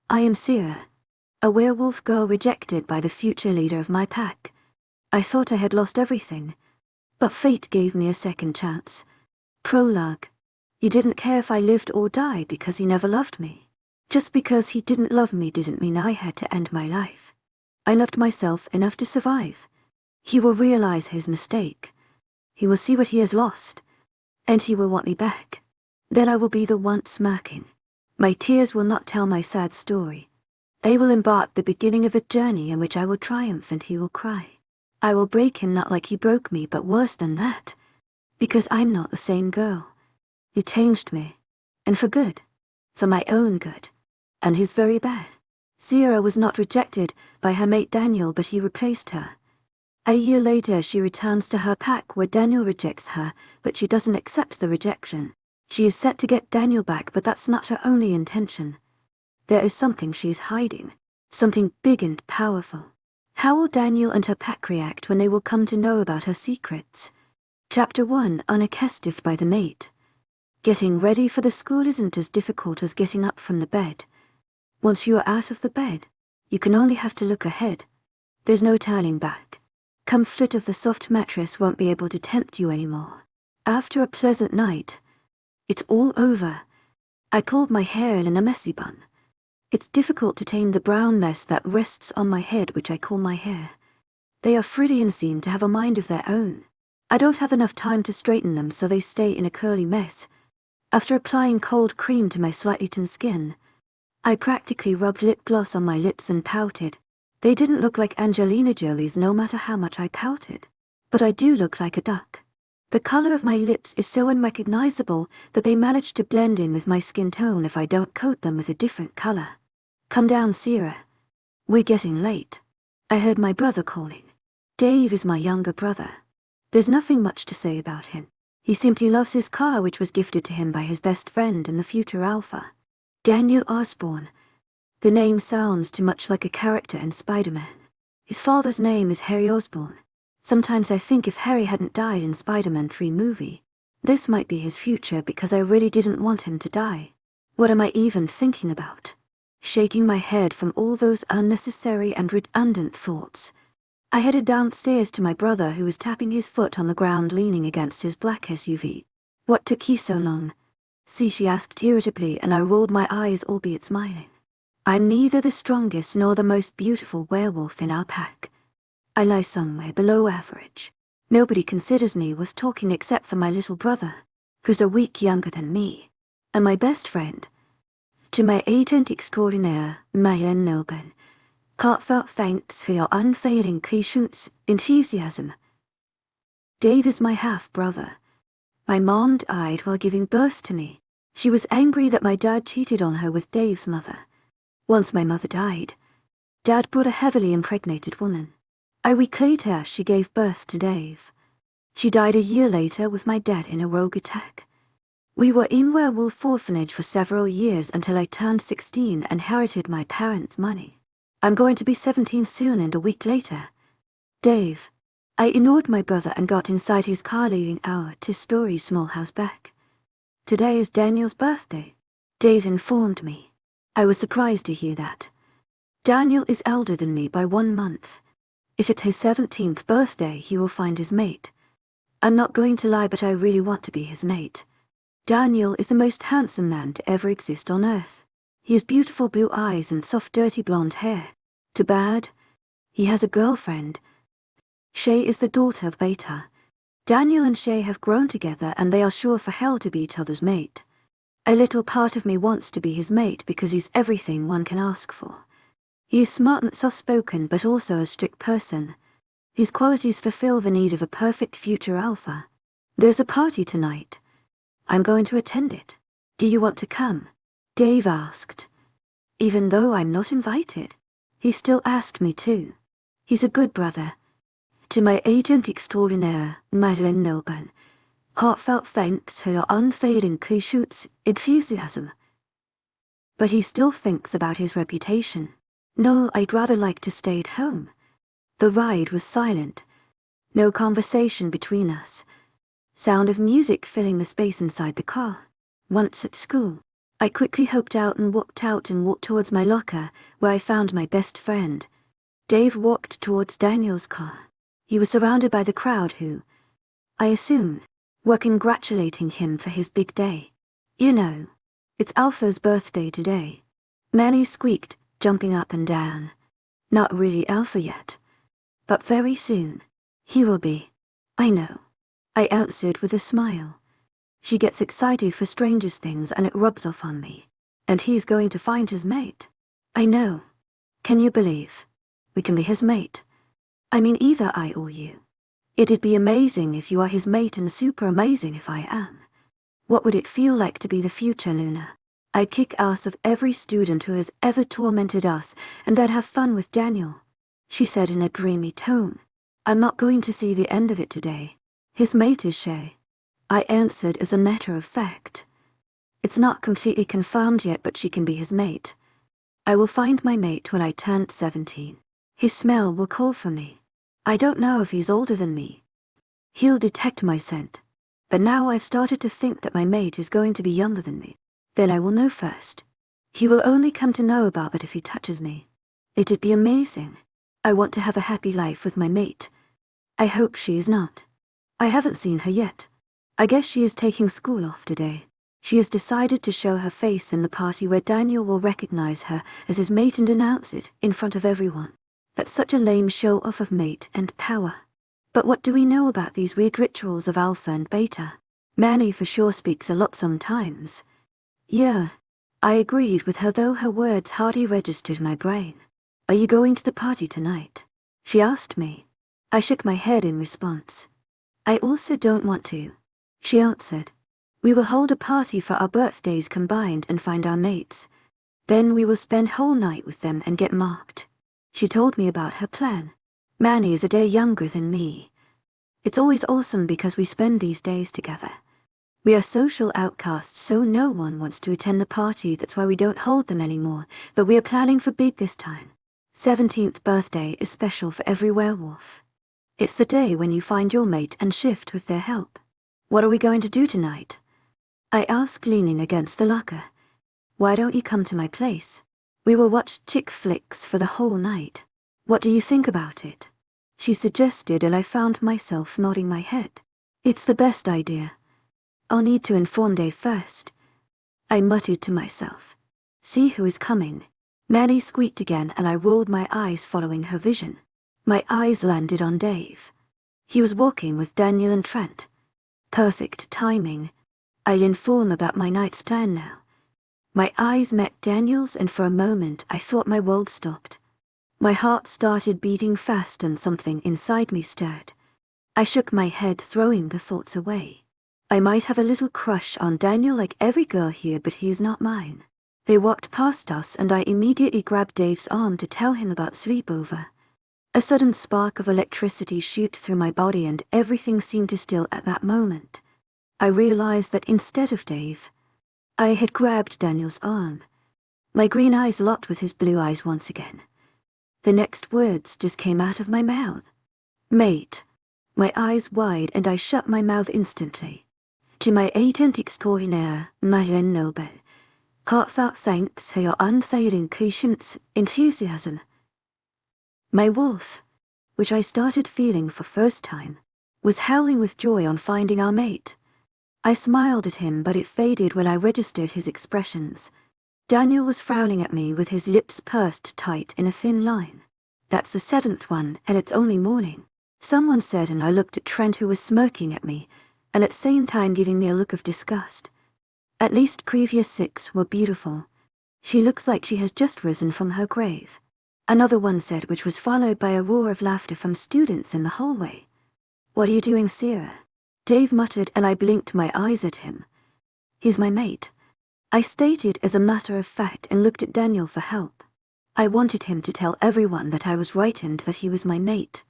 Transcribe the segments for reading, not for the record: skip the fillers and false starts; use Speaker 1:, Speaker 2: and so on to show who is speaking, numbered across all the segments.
Speaker 1: I am Sierra, a werewolf girl rejected by the future leader of my pack. I thought I had lost everything, but fate gave me a second chance. Prologue. He didn't care if I lived or died because he never loved me. Just because he didn't love me didn't mean I had to end my life. I loved myself enough to survive. He will realize his mistake. He will see what he has lost, and he will want me back. Then I will be the one smirking. My tears will not tell my sad story. They will embark the beginning of a journey in which I will triumph and he will cry. I will break him not like he broke me, but worse than that. Because I'm not the same girl. He changed me. And for good. For my own good. And his very bad. Sierra was not rejected by her mate Daniel, but he replaced her. A year later she returns to her pack where Daniel rejects her, but she doesn't accept the rejection. She is set to get Daniel back, but that's not her only intention. There is something she is hiding. Something big and powerful. How will Daniel and her pack react when they will come to know about her secrets? Chapter 1. Unaccosted by the mate. Getting ready for the school isn't as difficult as getting up from the bed. Once you are out of the bed, you can only have to look ahead. There's no turning back. Comfort of the soft mattress won't be able to tempt you anymore. After a pleasant night, it's all over. I pulled my hair in a messy bun. It's difficult to tame the brown mess that rests on my head, which I call my hair. They are frilly and seem to have a mind of their own. I don't have enough time to straighten them, so they stay in a curly mess. After applying cold cream to my sweat-eaten skin, I practically rubbed lip gloss on my lips and pouted. They didn't look like Angelina Jolie's no matter how much I pouted. But I do look like a duck. The color of my lips is so unrecognizable that they manage to blend in with my skin tone if I don't coat them with a different color. Come down, Sierra. We're getting late. I heard my brother calling. Dave is my younger brother. There's nothing much to say about him. He simply loves his car, which was gifted to him by his best friend and the future alpha, Daniel Osborne. The name sounds too much like a character in Spider-Man. His father's name is Harry Osborne. Sometimes I think if Harry hadn't died in Spider-Man 3 movie, this might be his future, because I really didn't want him to die. What am I even thinking about? Shaking my head from all those unnecessary and redundant thoughts, I headed downstairs to my brother, who was tapping his foot on the ground leaning against his black SUV. What took you so long? See, she asked irritably, and I rolled my eyes, albeit smiling. I'm neither the strongest nor the most beautiful werewolf in our pack. I lie somewhere below average. Nobody considers me worth talking except for my little brother, who's a week younger than me, and my best friend. To my agent extraordinaire, Mayen Nilben, heartfelt thanks for your unfailing patience, enthusiasm. Dave is my half-brother. My mom died while giving birth to me. She was angry that my dad cheated on her with Dave's mother. Once my mother died, Dad brought a heavily impregnated woman. A week later, she gave birth to Dave. She died a year later with my dad in a rogue attack. We were in werewolf orphanage for several years until I turned 16 and inherited my parents' money. I'm going to be 17 soon, and a week later, Dave. I ignored my brother and got inside his car, leaving our two-story small house back. Today is Daniel's birthday, Dave informed me. I was surprised to hear that. Daniel is elder than me by 1 month. If it's his 17th birthday, he will find his mate. I'm not going to lie, but I really want to be his mate. Daniel is the most handsome man to ever exist on Earth. He has beautiful blue eyes and soft dirty blonde hair. Too bad. He has a girlfriend. Shay is the daughter of Beta. Daniel and Shay have grown together, and they are sure for hell to be each other's mate. A little part of me wants to be his mate because he's everything one can ask for. He is smart and soft-spoken, but also a strict person. His qualities fulfill the need of a perfect future alpha. There's a party tonight. I'm going to attend it. Do you want to come? Dave asked. Even though I'm not invited, he still asked me to. He's a good brother. To my agent extraordinaire, Madeline Nilban, heartfelt thanks for your unfailing patience, enthusiasm. But he still thinks about his reputation. No, I'd rather like to stay at home. The ride was silent. No conversation between us. Sound of music filling the space inside the car. Once at school, I quickly hopped out and walked towards my locker, where I found my best friend. Dave walked towards Daniel's car. He was surrounded by the crowd who, I assume, were congratulating him for his big day. You know, it's Alpha's birthday today. Manny squeaked, jumping up and down. Not really Alpha yet, but very soon. He will be. I know, I answered with a smile. She gets excited for strangest things and it rubs off on me. And he's going to find his mate. I know. Can you believe? We can be his mate. I mean either I or you. It'd be amazing if you are his mate and super amazing if I am. What would it feel like to be the future, Luna? I'd kick ass of every student who has ever tormented us and then have fun with Daniel. She said in a dreamy tone. I'm not going to see the end of it today. His mate is Shay. I answered as a matter of fact. It's not completely confirmed yet, but she can be his mate. I will find my mate when I turn 17. His smell will call for me. I don't know if he's older than me. He'll detect my scent. But now I've started to think that my mate is going to be younger than me. Then I will know first. He will only come to know about that if he touches me. It'd be amazing. I want to have a happy life with my mate. I hope she is not. I haven't seen her yet. I guess she is taking school off today. She has decided to show her face in the party where Daniel will recognize her as his mate and announce it in front of everyone. That's such a lame show-off of mate and power. But what do we know about these weird rituals of Alpha and Beta? Manny for sure speaks a lot sometimes. Yeah, I agreed with her, though her words hardly registered my brain. Are you going to the party tonight? She asked me. I shook my head in response. I also don't want to. She answered. We will hold a party for our birthdays combined and find our mates. Then we will spend whole night with them and get marked. She told me about her plan. Manny is a day younger than me. It's always awesome because we spend these days together. We are social outcasts, so no one wants to attend the party. That's why we don't hold them anymore, but we are planning for big this time. 17th birthday is special for every werewolf. It's the day when you find your mate and shift with their help. What are we going to do tonight? I asked, leaning against the locker. Why don't you come to my place? We will watch chick flicks for the whole night. What do you think about it? She suggested, and I found myself nodding my head. It's the best idea. I'll need to inform Dave first. I muttered to myself. See who is coming. Manny squeaked again and I rolled my eyes following her vision. My eyes landed on Dave. He was walking with Daniel and Trent. Perfect timing. I'll inform about my night's plan now. My eyes met Daniel's and for a moment I thought my world stopped. My heart started beating fast and something inside me stirred. I shook my head, throwing the thoughts away. I might have a little crush on Daniel like every girl here, but he is not mine. They walked past us and I immediately grabbed Dave's arm to tell him about sleepover. A sudden spark of electricity shot through my body and everything seemed to still at that moment. I realized that instead of Dave, I had grabbed Daniel's arm. My green eyes locked with his blue eyes once again. The next words just came out of my mouth. Mate. My eyes wide and I shut my mouth instantly. To my agent extraordinaire, Marlene Noble. Heartfelt thanks for your unfailing patience, enthusiasm. My wolf, which I started feeling for first time, was howling with joy on finding our mate. I smiled at him, but it faded when I registered his expressions. Daniel was frowning at me with his lips pursed tight in a thin line. That's the 7th one, and it's only morning, someone said, and I looked at Trent, who was smirking at me, and at the same time giving me a look of disgust. At least previous 6 were beautiful. She looks like she has just risen from her grave. Another one said, which was followed by a roar of laughter from students in the hallway. What are you doing, Sarah? Dave muttered, and I blinked my eyes at him. He's my mate. I stated as a matter of fact and looked at Daniel for help. I wanted him to tell everyone that I was frightened that he was my mate.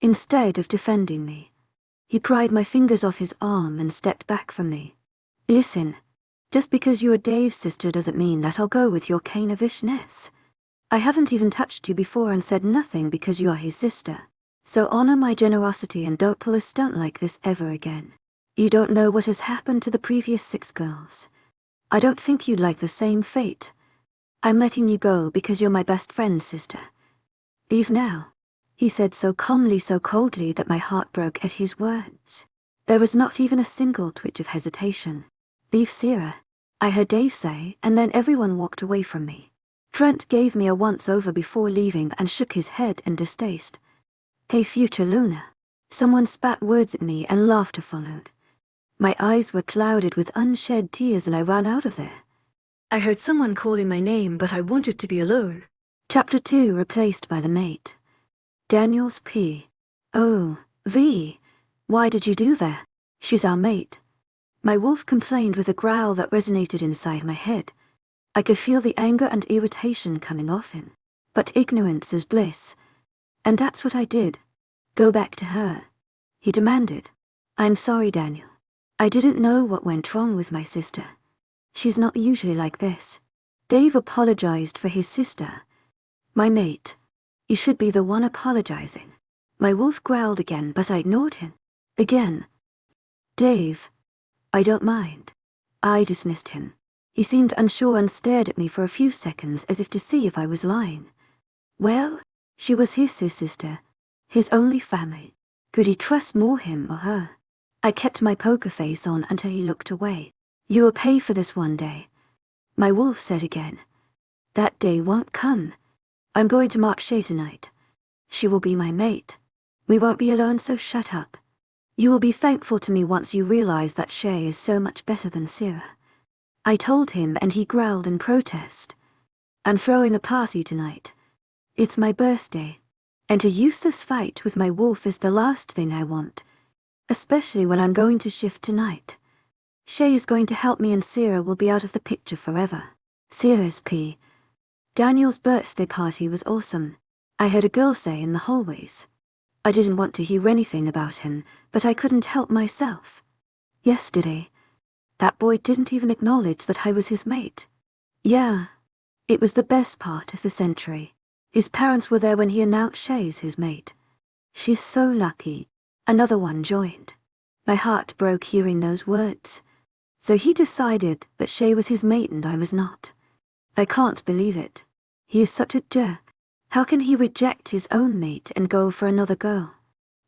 Speaker 1: Instead of defending me, he pried my fingers off his arm and stepped back from me. Listen, just because you are Dave's sister doesn't mean that I'll go with your canavishness. I haven't even touched you before and said nothing because you are his sister. So honor my generosity and don't pull a stunt like this ever again. You don't know what has happened to the previous 6 girls. I don't think you'd like the same fate. I'm letting you go because you're my best friend's sister. Leave now, he said so calmly, so coldly that my heart broke at his words. There was not even a single twitch of hesitation. Leave Sarah, I heard Dave say, and then everyone walked away from me. Trent gave me a once-over before leaving and shook his head in distaste. Hey future Luna. Someone spat words at me and laughter followed. My eyes were clouded with unshed tears and I ran out of there. I heard someone calling my name, but I wanted to be alone. Chapter 2 replaced by the mate. Daniel's P. Oh, V. Why did you do that? She's our mate. My wolf complained with a growl that resonated inside my head. I could feel the anger and irritation coming off him. But ignorance is bliss. And that's what I did. Go back to her, he demanded. I'm sorry, Daniel. I didn't know what went wrong with my sister. She's not usually like this. Dave apologized for his sister. My mate. You should be the one apologizing. My wolf growled again, but I ignored him. Again. Dave. I don't mind. I dismissed him. He seemed unsure and stared at me for a few seconds as if to see if I was lying. Well, she was his sister. His only family. Could he trust more him or her? I kept my poker face on until he looked away. You will pay for this one day. My wolf said again. That day won't come. I'm going to mark Shay tonight. She will be my mate. We won't be alone, so shut up. You will be thankful to me once you realize that Shay is so much better than Sarah. I told him and he growled in protest. I'm throwing a party tonight. It's my birthday. And a useless fight with my wolf is the last thing I want. Especially when I'm going to shift tonight. Shay is going to help me and Sarah will be out of the picture forever. Sarah's P. Daniel's birthday party was awesome. I heard a girl say in the hallways. I didn't want to hear anything about him, but I couldn't help myself. Yesterday, that boy didn't even acknowledge that I was his mate. Yeah, it was the best part of the century. His parents were there when he announced Shay's his mate. She's so lucky. Another one joined. My heart broke hearing those words. So he decided that Shay was his mate and I was not. I can't believe it. He is such a jerk. How can he reject his own mate and go for another girl?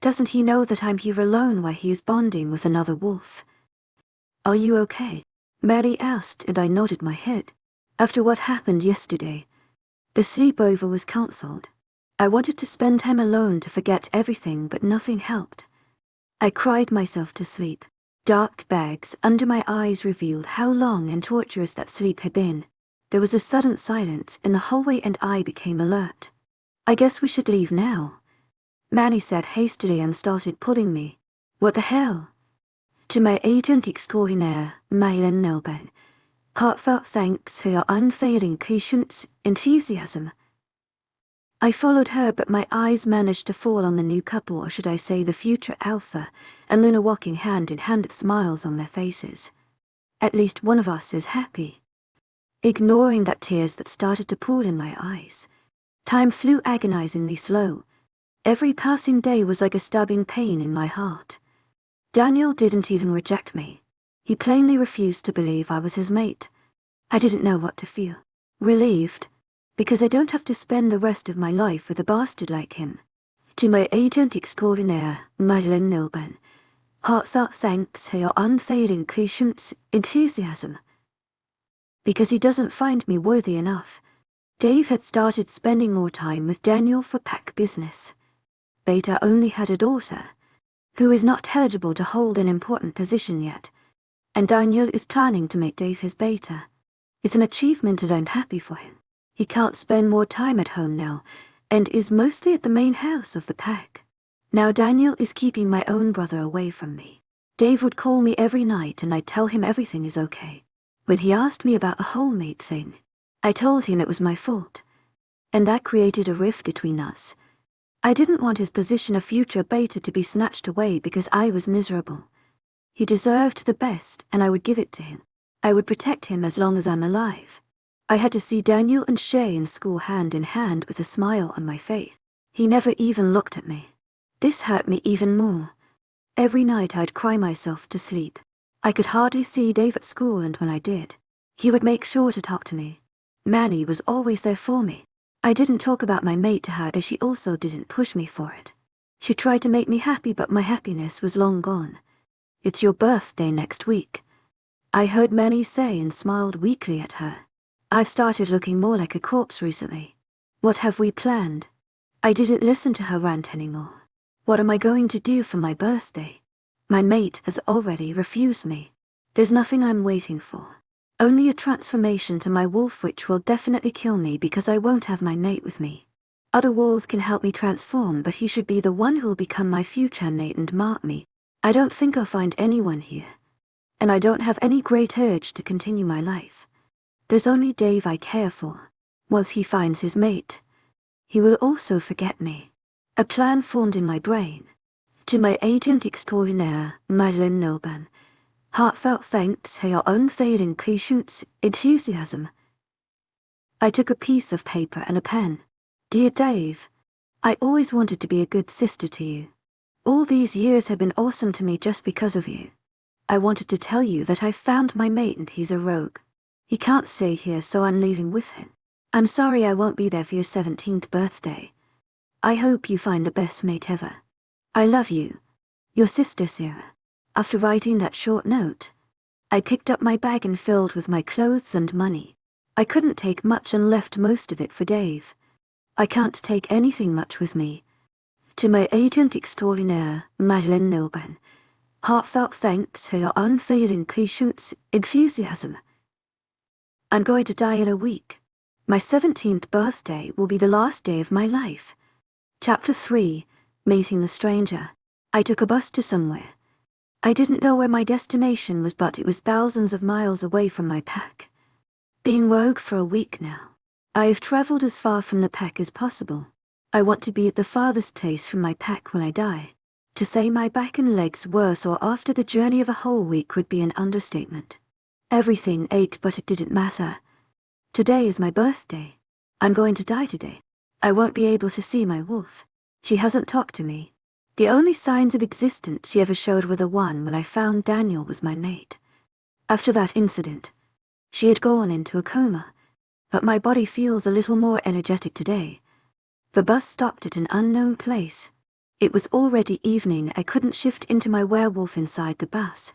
Speaker 1: Doesn't he know that I'm here alone while he is bonding with another wolf? Are you okay? Mary asked and I nodded my head. After what happened yesterday, the sleepover was cancelled. I wanted to spend time alone to forget everything, but nothing helped. I cried myself to sleep. Dark bags under my eyes revealed how long and torturous that sleep had been. There was a sudden silence in the hallway and I became alert. I guess we should leave now, Manny said hastily and started pulling me. What the hell? To my agent extraordinaire, Mylan Nelben. Heartfelt thanks for your unfailing patience, enthusiasm. I followed her, but my eyes managed to fall on the new couple, or should I say the future Alpha, and Luna walking hand in hand with smiles on their faces. At least one of us is happy. Ignoring that tears that started to pool in my eyes. Time flew agonizingly slow. Every passing day was like a stabbing pain in my heart. Daniel didn't even reject me. He plainly refused to believe I was his mate. I didn't know what to feel. Relieved, because I don't have to spend the rest of my life with a bastard like him. To my agent extraordinaire, Madeleine Nilban, heartfelt thanks for your unfailing patience, enthusiasm. Because he doesn't find me worthy enough. Dave had started spending more time with Daniel for pack business. Beta only had a daughter, who is not eligible to hold an important position yet, and Daniel is planning to make Dave his beta. It's an achievement and I'm happy for him. He can't spend more time at home now, and is mostly at the main house of the pack. Now Daniel is keeping my own brother away from me. Dave would call me every night and I'd tell him everything is okay. When he asked me about the whole mate thing, I told him it was my fault, and that created a rift between us. I didn't want his position of future beta to be snatched away because I was miserable. He deserved the best and I would give it to him. I would protect him as long as I'm alive. I had to see Daniel and Shay in school hand in hand with a smile on my face. He never even looked at me. This hurt me even more. Every night I'd cry myself to sleep. I could hardly see Dave at school, and when I did, He would make sure to talk to me. Manny was always there for me. I didn't talk about my mate to her as she also didn't push me for it. She tried to make me happy, but my happiness was long gone. It's your birthday next week, I heard Manny say and smiled weakly at her. I've started looking more like a corpse recently. What have we planned? I didn't listen to her rant anymore. What am I going to do for my birthday? My mate has already refused me. There's nothing I'm waiting for. Only a transformation to my wolf, which will definitely kill me because I won't have my mate with me. Other wolves can help me transform, but he should be the one who'll become my future mate and mark me. I don't think I'll find anyone here. And I don't have any great urge to continue my life. There's only Dave I care for. Once he finds his mate, he will also forget me. A plan formed in my brain. To my agent extraordinaire, Madeleine Nilban, heartfelt thanks for your unfailing patience, enthusiasm. I took a piece of paper and a pen. Dear Dave, I always wanted to be a good sister to you. All these years have been awesome to me just because of you. I wanted to tell you that I found my mate and he's a rogue. He can't stay here, so I'm leaving with him. I'm sorry I won't be there for your 17th birthday. I hope you find the best mate ever. I love you. Your sister Sarah. After writing that short note, I picked up my bag and filled with my clothes and money. I couldn't take much and left most of it for Dave. I can't take anything much with me. To my agent extraordinaire, Madeleine Nilban, heartfelt thanks for your unfailing patience, enthusiasm. I'm going to die in a week. My 17th birthday will be the last day of my life. Chapter 3, Meeting the Stranger. I took a bus to somewhere. I didn't know where my destination was, but it was thousands of miles away from my pack. Being rogue for a week now, I have traveled as far from the pack as possible. I want to be at the farthest place from my pack when I die. To say my back and legs were sore after the journey of a whole week would be an understatement. Everything ached, but it didn't matter. Today is my birthday. I'm going to die today. I won't be able to see my wolf. She hasn't talked to me. The only signs of existence she ever showed were the one when I found Daniel was my mate. After that incident, she had gone into a coma, but my body feels a little more energetic today. The bus stopped at an unknown place. It was already evening. I couldn't shift into my werewolf inside the bus.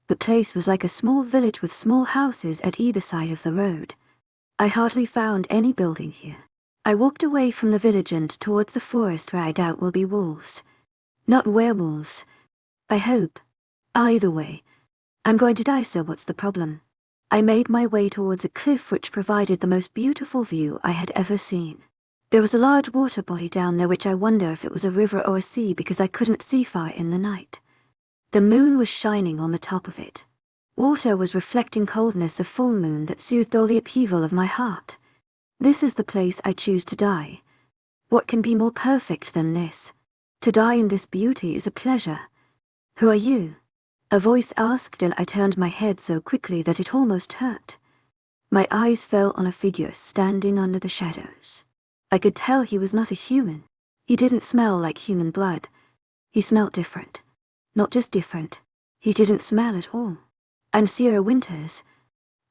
Speaker 1: The place was like a small village with small houses at either side of the road. I hardly found any building here. I walked away from the village and towards the forest where I doubt will be wolves. Not werewolves. I hope. Either way, I'm going to die, so what's the problem? I made my way towards a cliff which provided the most beautiful view I had ever seen. There was a large water body down there, which I wonder if it was a river or a sea because I couldn't see far in the night. The moon was shining on the top of it. Water was reflecting coldness of full moon that soothed all the upheaval of my heart. This is the place I choose to die. What can be more perfect than this? To die in this beauty is a pleasure. Who are you? A voice asked, and I turned my head so quickly that it almost hurt. My eyes fell on a figure standing under the shadows. I could tell he was not a human. He didn't smell like human blood. He smelled different. Not just different. He didn't smell at all. I'm Sierra Winters,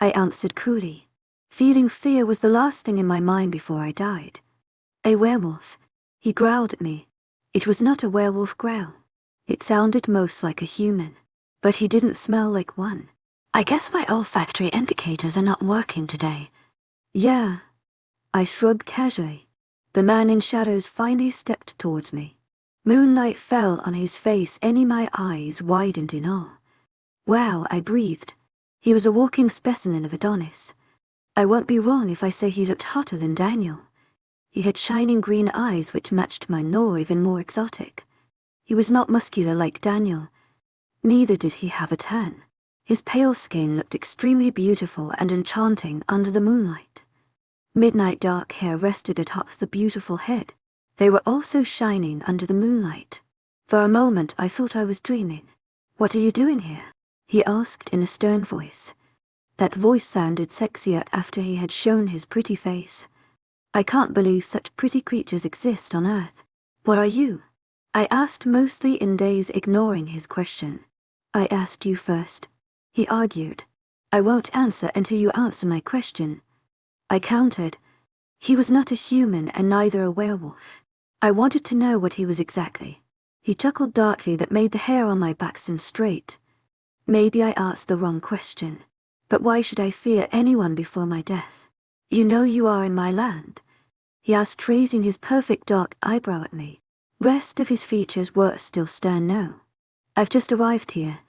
Speaker 1: I answered coolly. Feeling fear was the last thing in my mind before I died. A werewolf. He growled at me. It was not a werewolf growl. It sounded most like a human. But he didn't smell like one. I guess my olfactory indicators are not working today. Yeah. I shrugged casually. The man in shadows finally stepped towards me. Moonlight fell on his face, and my eyes widened in awe. Wow, I breathed. He was a walking specimen of Adonis. I won't be wrong if I say he looked hotter than Daniel. He had shining green eyes which matched mine, or even more exotic. He was not muscular like Daniel. Neither did he have a tan. His pale skin looked extremely beautiful and enchanting under the moonlight. Midnight dark hair rested atop the beautiful head. They were also shining under the moonlight. For a moment I thought I was dreaming. What are you doing here? He asked in a stern voice. That voice sounded sexier after he had shown his pretty face. I can't believe such pretty creatures exist on Earth. What are you? I asked, mostly in daze, ignoring his question. I asked you first, he argued. I won't answer until you answer my question. I countered. He was not a human and neither a werewolf. I wanted to know what he was exactly. He chuckled darkly that made the hair on my back stand straight. Maybe I asked the wrong question. But why should I fear anyone before my death? You know you are in my land, he asked, raising his perfect dark eyebrow at me. Rest of his features were still stern. No. I've just arrived here.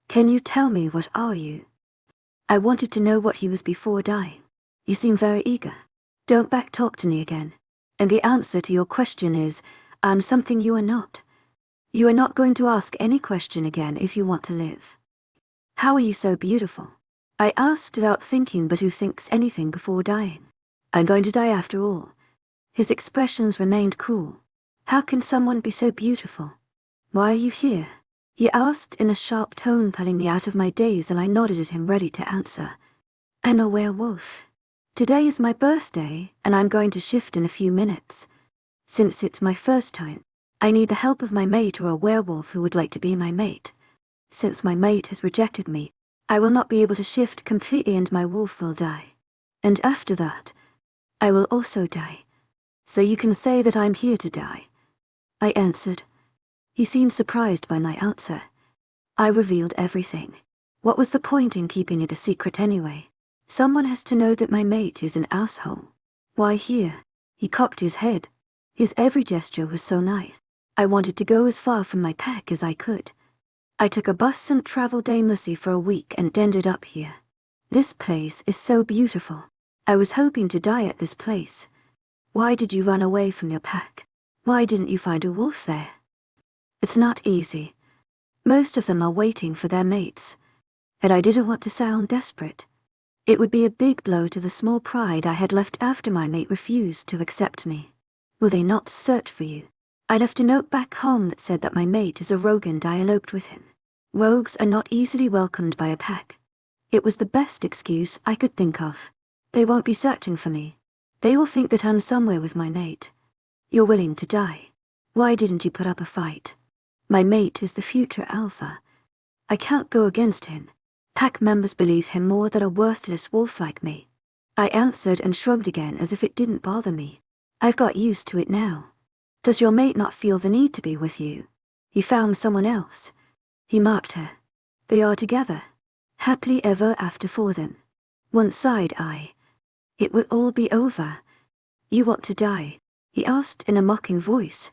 Speaker 1: Can you tell me what are you? I wanted to know what he was before dying. You seem very eager. Don't backtalk to me again. And the answer to your question is, I'm something you are not. You are not going to ask any question again if you want to live. How are you so beautiful? I asked without thinking, but who thinks anything before dying? I'm going to die after all. His expressions remained cool. How can someone be so beautiful? Why are you here? He asked in a sharp tone, pulling me out of my daze, and I nodded at him, ready to answer. I'm a werewolf. Today is my birthday, and I'm going to shift in a few minutes. Since it's my first time, I need the help of my mate or a werewolf who would like to be my mate. Since my mate has rejected me, I will not be able to shift completely and my wolf will die. And after that, I will also die. So you can say that I'm here to die. I answered. He seemed surprised by my answer. I revealed everything. What was the point in keeping it a secret anyway? Someone has to know that my mate is an asshole. Why here? He cocked his head. His every gesture was so nice. I wanted to go as far from my pack as I could. I took a bus and traveled aimlessly for a week and ended up here. This place is so beautiful. I was hoping to die at this place. Why did you run away from your pack? Why didn't you find a wolf there? It's not easy. Most of them are waiting for their mates. And I didn't want to sound desperate. It would be a big blow to the small pride I had left after my mate refused to accept me. Will they not search for you? I left a note back home that said that my mate is a rogue and I eloped with him. Rogues are not easily welcomed by a pack. It was the best excuse I could think of. They won't be searching for me. They will think that I'm somewhere with my mate. You're willing to die. Why didn't you put up a fight? My mate is the future alpha. I can't go against him. Pack members believe him more than a worthless wolf like me. I answered and shrugged again as if it didn't bother me. I've got used to it now. Does your mate not feel the need to be with you? He found someone else. He marked her. They are together. Happily ever after for them. One side eye. It will all be over. You want to die? He asked in a mocking voice.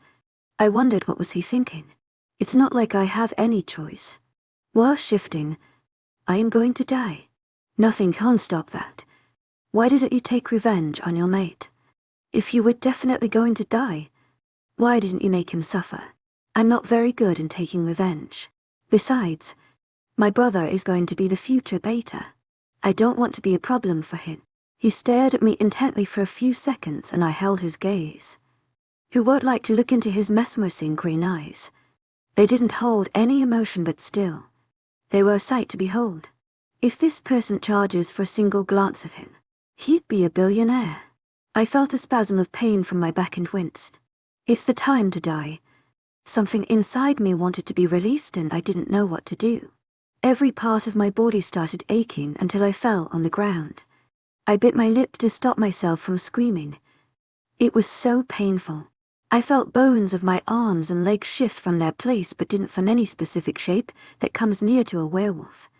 Speaker 1: I wondered what was he thinking. It's not like I have any choice. While shifting, I am going to die. Nothing can stop that. Why didn't you take revenge on your mate? If you were definitely going to die, why didn't you make him suffer? I'm not very good in taking revenge. Besides, my brother is going to be the future beta. I don't want to be a problem for him. He stared at me intently for a few seconds and I held his gaze. Who would like to look into his mesmerizing green eyes? They didn't hold any emotion, but still, they were a sight to behold. If this person charges for a single glance of him, he'd be a billionaire. I felt a spasm of pain from my back and winced. It's the time to die. Something inside me wanted to be released and I didn't know what to do. Every part of my body started aching until I fell on the ground. I bit my lip to stop myself from screaming. It was so painful. I felt bones of my arms and legs shift from their place but didn't form any specific shape that comes near to a werewolf.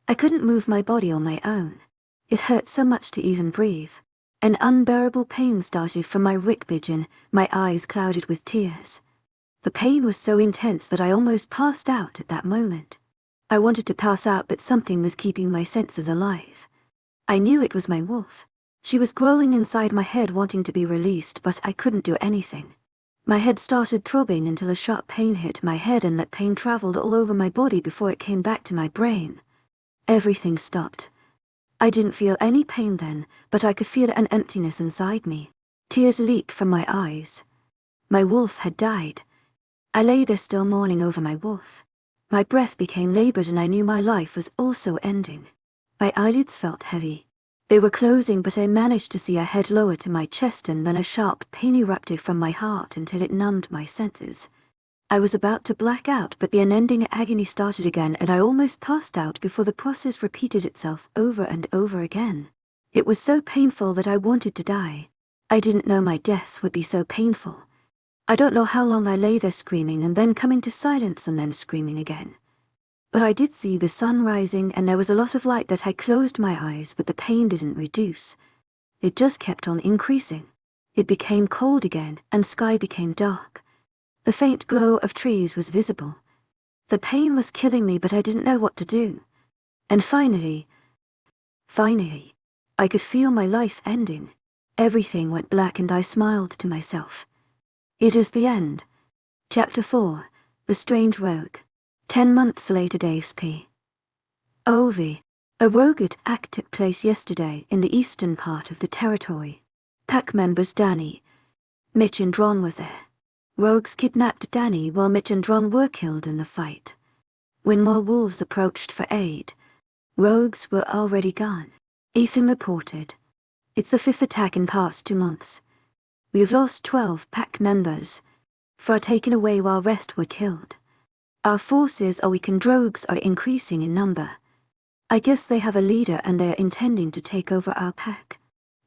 Speaker 1: I couldn't move my body on my own. It hurt so much to even breathe. An unbearable pain started from my ribcage and my eyes clouded with tears. The pain was so intense that I almost passed out at that moment. I wanted to pass out, but something was keeping my senses alive. I knew it was my wolf. She was growling inside my head, wanting to be released, but I couldn't do anything. My head started throbbing until a sharp pain hit my head, and that pain traveled all over my body before it came back to my brain. Everything stopped. I didn't feel any pain then, but I could feel an emptiness inside me. Tears leaked from my eyes. My wolf had died. I lay there still mourning over my wolf. My breath became labored and I knew my life was also ending. My eyelids felt heavy. They were closing, but I managed to see a head lower to my chest, and then a sharp pain erupted from my heart until it numbed my senses. I was about to black out, but the unending agony started again, and I almost passed out before the process repeated itself over and over again. It was so painful that I wanted to die. I didn't know my death would be so painful. I don't know how long I lay there screaming and then coming to silence and then screaming again. But I did see the sun rising, and there was a lot of light that I closed my eyes, but the pain didn't reduce. It just kept on increasing. It became cold again, and sky became dark. The faint glow of trees was visible. The pain was killing me, but I didn't know what to do. And finally, I could feel my life ending. Everything went black and I smiled to myself. It is the end. Chapter 4, The Strange Rogue. 10 months later, Dave's POV. A rogue attack took place yesterday in the eastern part of the territory. Pack members Danny, Mitch and Ron were there. Rogues kidnapped Danny while Mitch and Ron were killed in the fight. When more wolves approached for aid, rogues were already gone. Ethan reported. It's the 5th attack in past 2 months. We have lost 12 pack members. 4 taken away while rest were killed. Our forces are weak and rogues are increasing in number. I guess they have a leader and they are intending to take over our pack.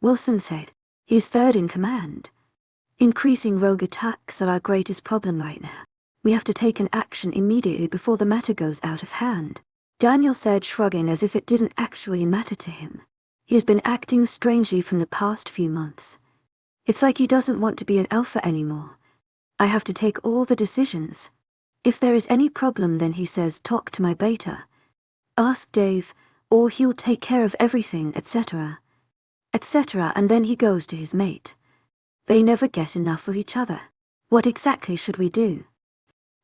Speaker 1: Wilson said. He's 3rd in command. Increasing rogue attacks are our greatest problem right now. We have to take an action immediately before the matter goes out of hand. Daniel said, shrugging as if it didn't actually matter to him. He has been acting strangely from the past few months. It's like he doesn't want to be an alpha anymore. I have to take all the decisions. If there is any problem, then he says, talk to my beta. Ask Dave, or he'll take care of everything, etc. etc. And then he goes to his mate. They never get enough of each other. What exactly should we do?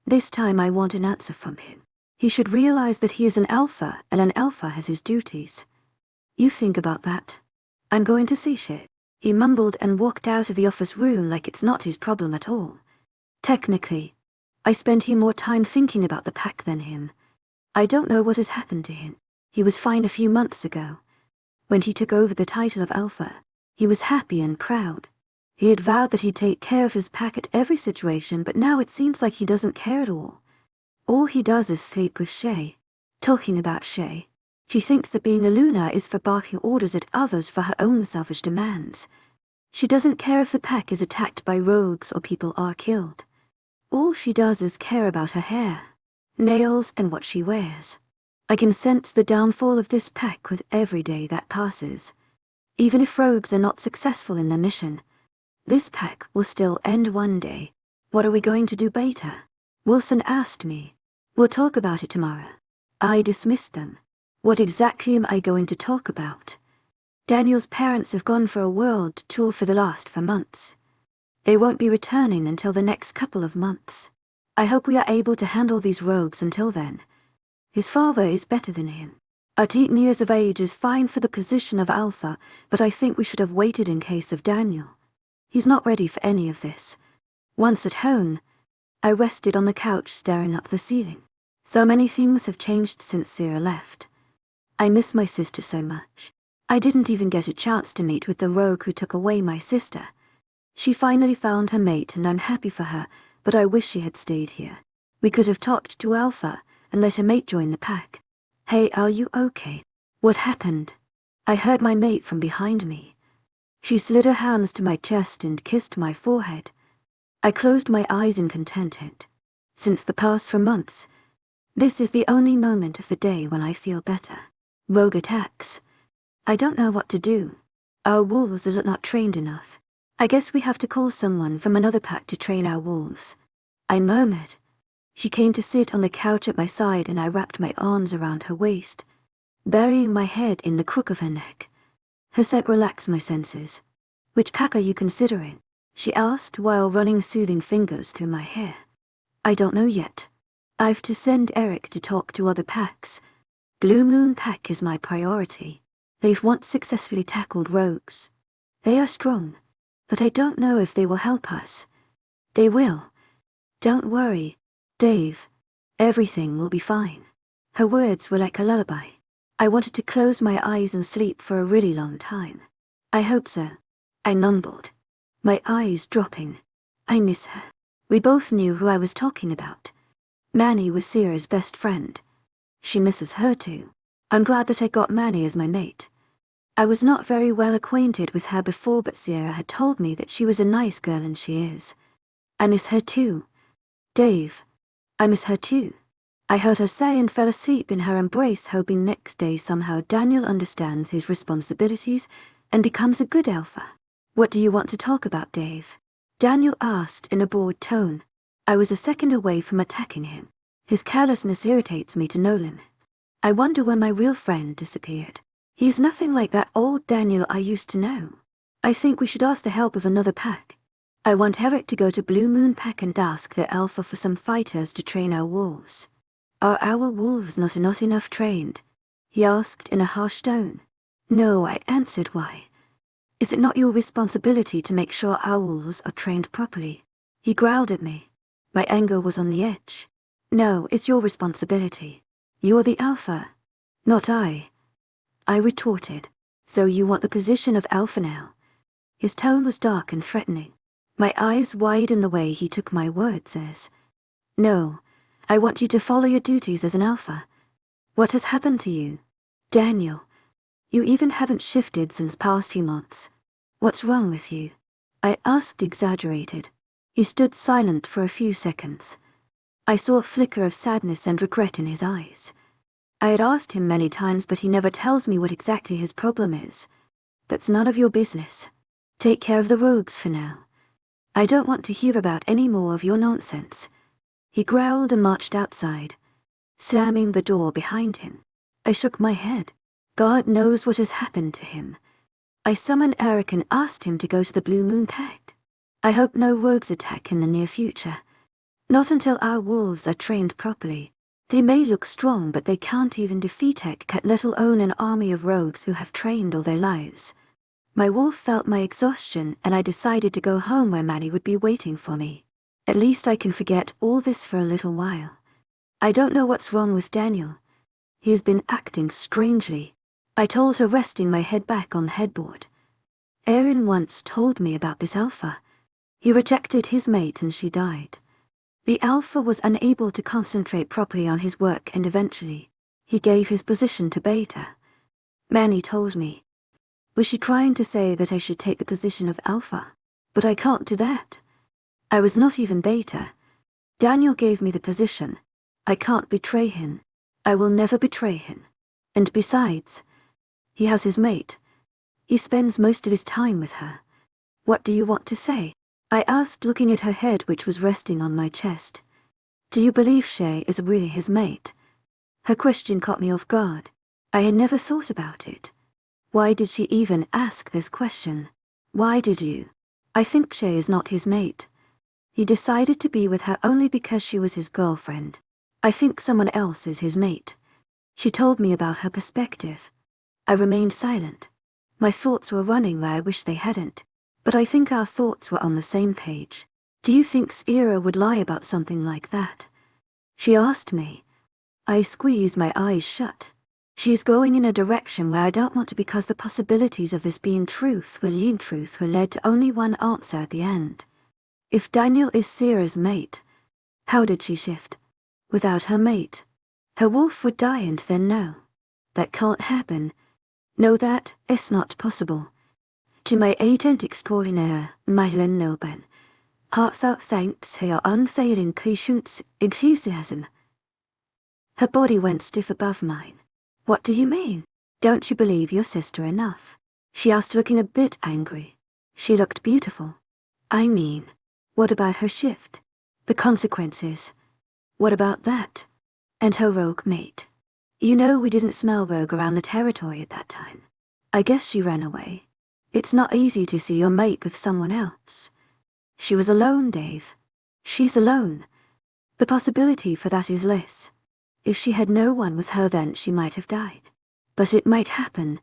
Speaker 1: This time I want an answer from him. He should realize that he is an alpha, and an alpha has his duties. You think about that. I'm going to see shit. He mumbled and walked out of the office room like it's not his problem at all. Technically, I spent here more time thinking about the pack than him. I don't know what has happened to him. He was fine a few months ago. When he took over the title of Alpha, he was happy and proud. He had vowed that he'd take care of his pack at every situation, but now it seems like he doesn't care at all. All he does is sleep with Shay. Talking about Shay, she thinks that being a Luna is for barking orders at others for her own selfish demands. She doesn't care if the pack is attacked by rogues or people are killed. All she does is care about her hair, nails, and what she wears. I can sense the downfall of this pack with every day that passes. Even if rogues are not successful in their mission, this pack will still end one day. What are we going to do, Beta? Wilson asked me. We'll talk about it tomorrow. I dismissed them. What exactly am I going to talk about? Daniel's parents have gone for a world tour for the last 4 months. They won't be returning until the next couple of months. I hope we are able to handle these rogues until then. His father is better than him. 18 years of age is fine for the position of Alpha, but I think we should have waited in case of Daniel. He's not ready for any of this. Once at home, I rested on the couch staring up the ceiling. So many things have changed since Sarah left. I miss my sister so much. I didn't even get a chance to meet with the rogue who took away my sister. She finally found her mate and I'm happy for her, but I wish she had stayed here. We could have talked to Alpha and let her mate join the pack. Hey, are you okay? What happened? I heard my mate from behind me. She slid her hands to my chest and kissed my forehead. I closed my eyes in contentment. Since the past 4 months, this is the only moment of the day when I feel better. Rogue attacks. I don't know what to do. Our wolves are not trained enough. I guess we have to call someone from another pack to train our wolves. I murmured. She came to sit on the couch at my side and I wrapped my arms around her waist, burying my head in the crook of her neck. Her step relaxed my senses. Which pack are you considering? She asked while running soothing fingers through my hair. I don't know yet. I've to send Eric to talk to other packs. Blue Moon Pack is my priority. They've once successfully tackled rogues. They are strong, but I don't know if they will help us. They will. Don't worry, Dave. Everything will be fine. Her words were like a lullaby. I wanted to close my eyes and sleep for a really long time. I hope so. I mumbled, my eyes dropping. I miss her. We both knew who I was talking about. Manny was Sierra's best friend. She misses her too. I'm glad that I got Manny as my mate. I was not very well acquainted with her before, but Sierra had told me that she was a nice girl, and she is. I miss her too. Dave, I miss her too. I heard her say and fell asleep in her embrace, hoping next day somehow Daniel understands his responsibilities and becomes a good alpha. What do you want to talk about, Dave? Daniel asked in a bored tone. I was a second away from attacking him. His carelessness irritates me to no limit. I wonder when my real friend disappeared. He's nothing like that old Daniel I used to know. I think we should ask the help of another pack. I want Eric to go to Blue Moon Pack and ask the Alpha for some fighters to train our wolves. Are our wolves not enough trained? He asked in a harsh tone. No, I answered. Why? Is it not your responsibility to make sure our wolves are trained properly? He growled at me. My anger was on the edge. No, it's your responsibility. You're the Alpha, not I. I retorted. So you want the position of Alpha now? His tone was dark and threatening. My eyes widened the way he took my words as. No, I want you to follow your duties as an Alpha. What has happened to you? Daniel, you even haven't shifted since past few months. What's wrong with you? I asked, exaggerated. He stood silent for a few seconds. I saw a flicker of sadness and regret in his eyes. I had asked him many times, but he never tells me what exactly his problem is. That's none of your business. Take care of the rogues for now. I don't want to hear about any more of your nonsense. He growled and marched outside, slamming the door behind him. I shook my head. God knows what has happened to him. I summoned Eric and asked him to go to the Blue Moon Pact. I hope no rogues attack in the near future. Not until our wolves are trained properly. They may look strong, but they can't even defeat Cat, let alone an army of rogues who have trained all their lives. My wolf felt my exhaustion, and I decided to go home where Manny would be waiting for me. At least I can forget all this for a little while. I don't know what's wrong with Daniel. He has been acting strangely. I told her, resting my head back on the headboard. Erin once told me about this Alpha. He rejected his mate and she died. The Alpha was unable to concentrate properly on his work, and eventually, he gave his position to Beta. Manny told me. Was she trying to say that I should take the position of Alpha? But I can't do that. I was not even Beta. Daniel gave me the position. I can't betray him. I will never betray him. And besides, he has his mate. He spends most of his time with her. What do you want to say? I asked, looking at her head, which was resting on my chest. Do you believe Shay is really his mate? Her question caught me off guard. I had never thought about it. Why did she even ask this question? Why did you? I think Shay is not his mate. He decided to be with her only because she was his girlfriend. I think someone else is his mate. She told me about her perspective. I remained silent. My thoughts were running where I wish they hadn't. But I think our thoughts were on the same page. Do you think Sierra would lie about something like that? She asked me. I squeezed my eyes shut. She is going in a direction where I don't want to, because the possibilities of this being truth will lead to only one answer at the end. If Daniel is Sierra's mate, how did she shift? Without her mate, her wolf would die, and then no. That can't happen. No, that is not possible. To my agent extraordinaire, Madeleine Nilben, hearts out thanks her unfailing patience, enthusiasm. Her body went stiff above mine. What do you mean? Don't you believe your sister enough? She asked, looking a bit angry. She looked beautiful. I mean, what about her shift? The consequences. What about that? And her rogue mate. You know, we didn't smell rogue around the territory at that time. I guess she ran away. It's not easy to see your mate with someone else. She was alone, Dave. She's alone. The possibility for that is less. If she had no one with her, then she might have died. But it might happen.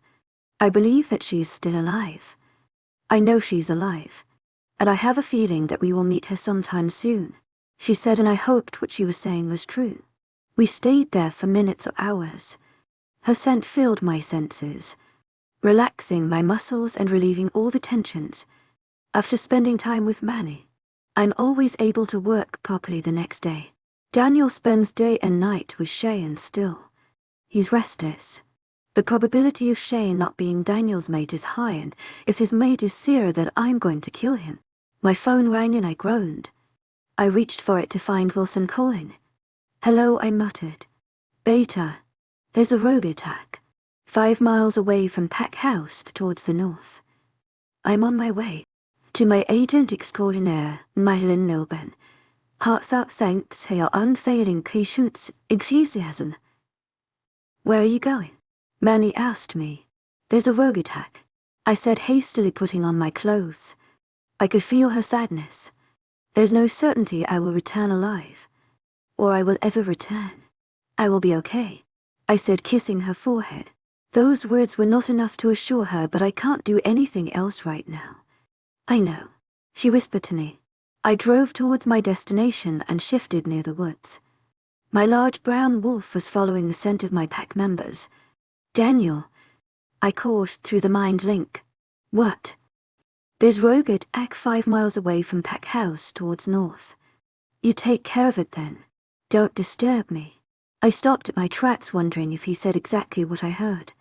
Speaker 1: I believe that she's still alive. I know she's alive. And I have a feeling that we will meet her sometime soon, she said, and I hoped what she was saying was true. We stayed there for minutes or hours. Her scent filled my senses, relaxing my muscles and relieving all the tensions. After spending time with Manny, I'm always able to work properly the next day. Daniel spends day and night with Shay and still. He's restless. The probability of Shay not being Daniel's mate is high, and if his mate is Sierra, that I'm going to kill him. My phone rang and I groaned. I reached for it to find Wilson calling. Hello, I muttered. Beta. There's a rogue attack. 5 miles away from Pack House towards the north. I'm on my way. To my agent extraordinaire, Madeline Milben. Hearts out thanks for your unfailing patience, enthusiasm. Where are you going? Manny asked me. There's a rogue attack. I said, hastily putting on my clothes. I could feel her sadness. There's no certainty I will return alive. Or I will ever return. I will be okay, I said, kissing her forehead. Those words were not enough to assure her, but I can't do anything else right now. I know, she whispered to me. I drove towards my destination and shifted near the woods. My large brown wolf was following the scent of my pack members. Daniel, I called through the mind link. What? There's rogue attack 5 miles away from Pack House towards north. You take care of it then. Don't disturb me. I stopped at my tracks, wondering if he said exactly what I heard.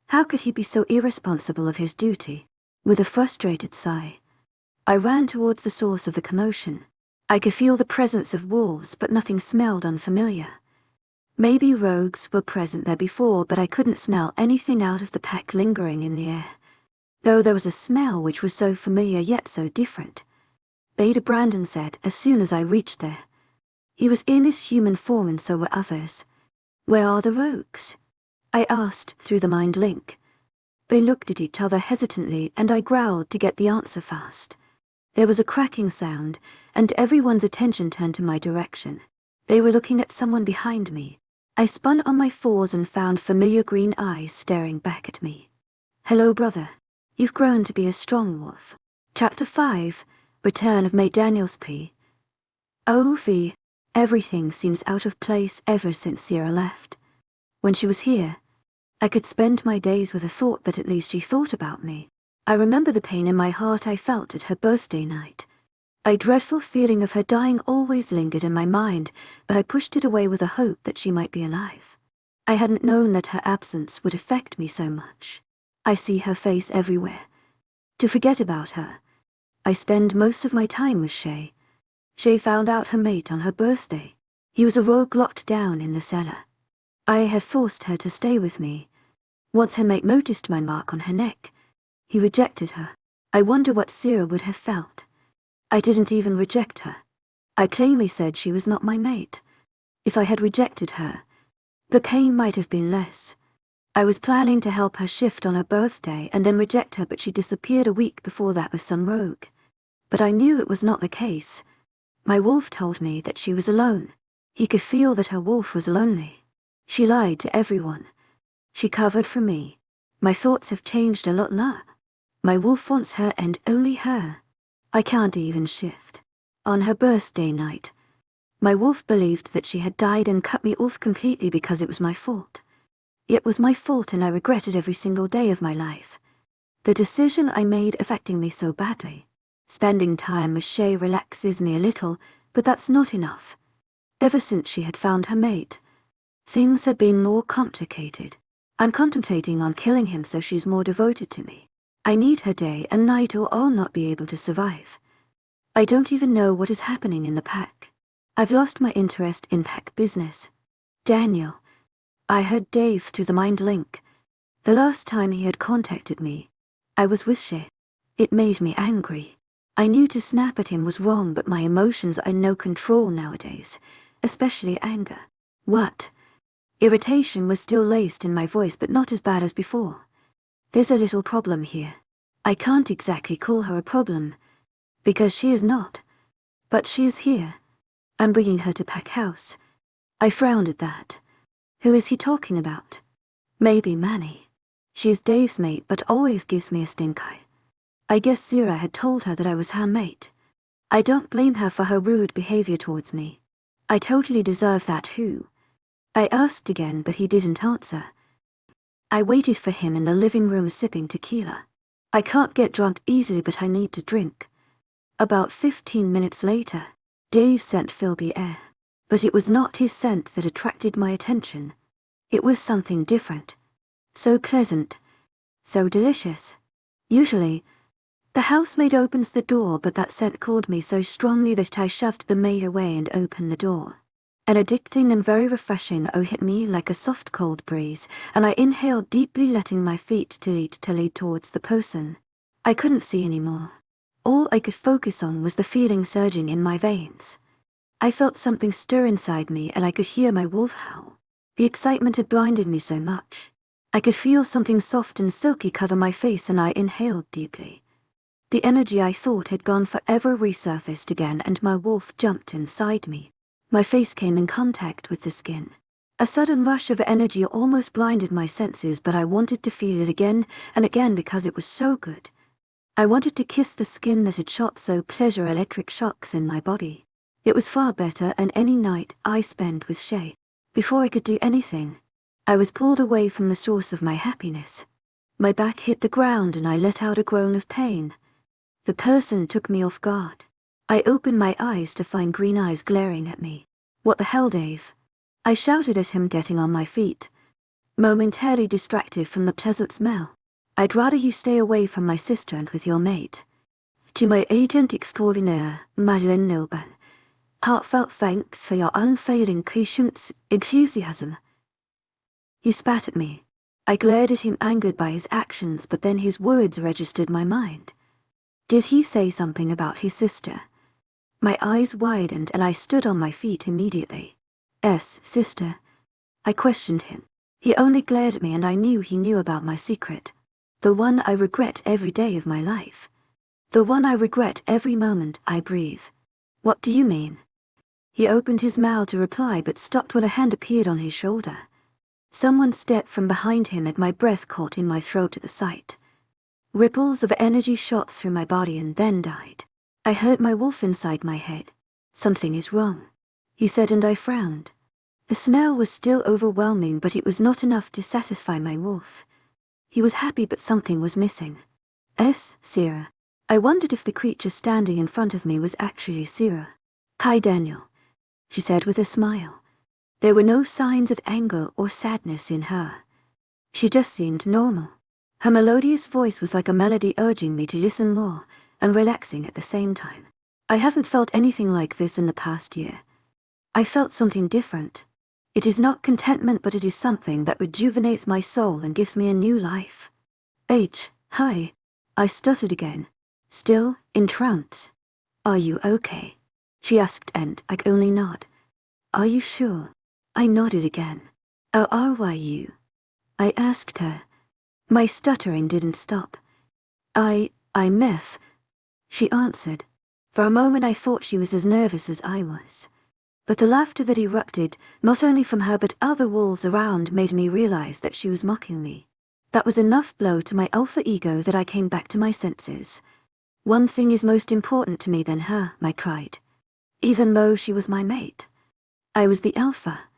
Speaker 1: How could he be so irresponsible of his duty? With a frustrated sigh, I ran towards the source of the commotion. I could feel the presence of wolves, but nothing smelled unfamiliar. Maybe rogues were present there before, but I couldn't smell anything out of the pack lingering in the air. Though there was a smell which was so familiar yet so different. Beta Brandon said as soon as I reached there. He was in his human form and so were others. Where are the rogues? I asked through the mind link. They looked at each other hesitantly, and I growled to get the answer fast. There was a cracking sound, and everyone's attention turned to my direction. They were looking at someone behind me. I spun on my fours and found familiar green eyes staring back at me. Hello, brother. You've grown to be a strong wolf. Chapter 5, Return of Mate Daniels P. Oh, V. Everything seems out of place ever since Sierra left. When she was here, I could spend my days with the thought that at least she thought about me. I remember the pain in my heart I felt at her birthday night. A dreadful feeling of her dying always lingered in my mind, but I pushed it away with a hope that she might be alive. I hadn't known that her absence would affect me so much. I see her face everywhere. To forget about her, I spend most of my time with Shay. Shay found out her mate on her birthday. He was a rogue locked down in the cellar. I had forced her to stay with me. Once her mate noticed my mark on her neck, he rejected her. I wonder what Sierra would have felt. I didn't even reject her. I plainly said she was not my mate. If I had rejected her, the pain might have been less. I was planning to help her shift on her birthday and then reject her, but she disappeared a week before that with some rogue. But I knew it was not the case. My wolf told me that she was alone. He could feel that her wolf was lonely. She lied to everyone. She covered for me. My thoughts have changed a lot now. My wolf wants her and only her. I can't even shift. On her birthday night, my wolf believed that she had died and cut me off completely because it was my fault. It was my fault and I regretted every single day of my life. The decision I made affecting me so badly. Spending time with Shay relaxes me a little, but that's not enough. Ever since she had found her mate, things had been more complicated. I'm contemplating on killing him so she's more devoted to me. I need her day and night or I'll not be able to survive. I don't even know what is happening in the pack. I've lost my interest in pack business. Daniel. I heard Dave through the mind link. The last time he had contacted me, I was with Shay. It made me angry. I knew to snap at him was wrong, but my emotions are in no control nowadays, especially anger. What? Irritation was still laced in my voice, but not as bad as before. There's a little problem here. I can't exactly call her a problem, because she is not. But she is here. I'm bringing her to Pack House. I frowned at that. Who is he talking about? Maybe Manny. She is Dave's mate, but always gives me a stink eye. I guess Sierra had told her that I was her mate. I don't blame her for her rude behavior towards me. I totally deserve that too. I asked again, but he didn't answer. I waited for him in the living room sipping tequila. I can't get drunk easily, but I need to drink. About 15 minutes later, Dave scent filled the air. But it was not his scent that attracted my attention. It was something different. So pleasant. So delicious. Usually, the housemaid opens the door, but that scent called me so strongly that I shoved the maid away and opened the door. An addicting and very refreshing odour hit me like a soft cold breeze, and I inhaled deeply, letting my feet lead towards the person. I couldn't see anymore. All I could focus on was the feeling surging in my veins. I felt something stir inside me, and I could hear my wolf howl. The excitement had blinded me so much. I could feel something soft and silky cover my face, and I inhaled deeply. The energy I thought had gone forever resurfaced again, and my wolf jumped inside me. My face came in contact with the skin. A sudden rush of energy almost blinded my senses, but I wanted to feel it again and again because it was so good. I wanted to kiss the skin that had shot so pleasure electric shocks in my body. It was far better than any night I spent with Shay. Before I could do anything, I was pulled away from the source of my happiness. My back hit the ground and I let out a groan of pain. The person took me off guard. I opened my eyes to find green eyes glaring at me. "What the hell, Dave?" I shouted at him, getting on my feet, momentarily distracted from the pleasant smell. "I'd rather you stay away from my sister and with your mate. To my agent extraordinaire, Madeleine Nilban, heartfelt thanks for your unfailing patience, enthusiasm." He spat at me. I glared at him, angered by his actions, but then his words registered my mind. Did he say something about his sister? My eyes widened and I stood on my feet immediately. Sister? I questioned him. He only glared at me, and I knew he knew about my secret. The one I regret every day of my life. The one I regret every moment I breathe. "What do you mean?" He opened his mouth to reply, but stopped when a hand appeared on his shoulder. Someone stepped from behind him, and my breath caught in my throat at the sight. Ripples of energy shot through my body and then died. I heard my wolf inside my head. "Something is wrong," he said, and I frowned. The smell was still overwhelming, but it was not enough to satisfy my wolf. He was happy, but something was missing. Sierra. I wondered if the creature standing in front of me was actually Sierra. "Hi, Daniel," she said with a smile. There were no signs of anger or sadness in her. She just seemed normal. Her melodious voice was like a melody urging me to listen more, and relaxing at the same time. I haven't felt anything like this in the past year. I felt something different. It is not contentment, but it is something that rejuvenates my soul and gives me a new life. Hi, I stuttered again, still in trance. "Are you okay?" she asked, and I could only nod. "Are you sure?" I nodded again. "Oh, are you?" I asked her. My stuttering didn't stop. I myth," she answered. For a moment I thought she was as nervous as I was. But the laughter that erupted, not only from her but other wolves around, made me realize that she was mocking me. That was enough blow to my alpha ego that I came back to my senses. "One thing is most important to me than her," I cried. Even though she was my mate. I was the alpha.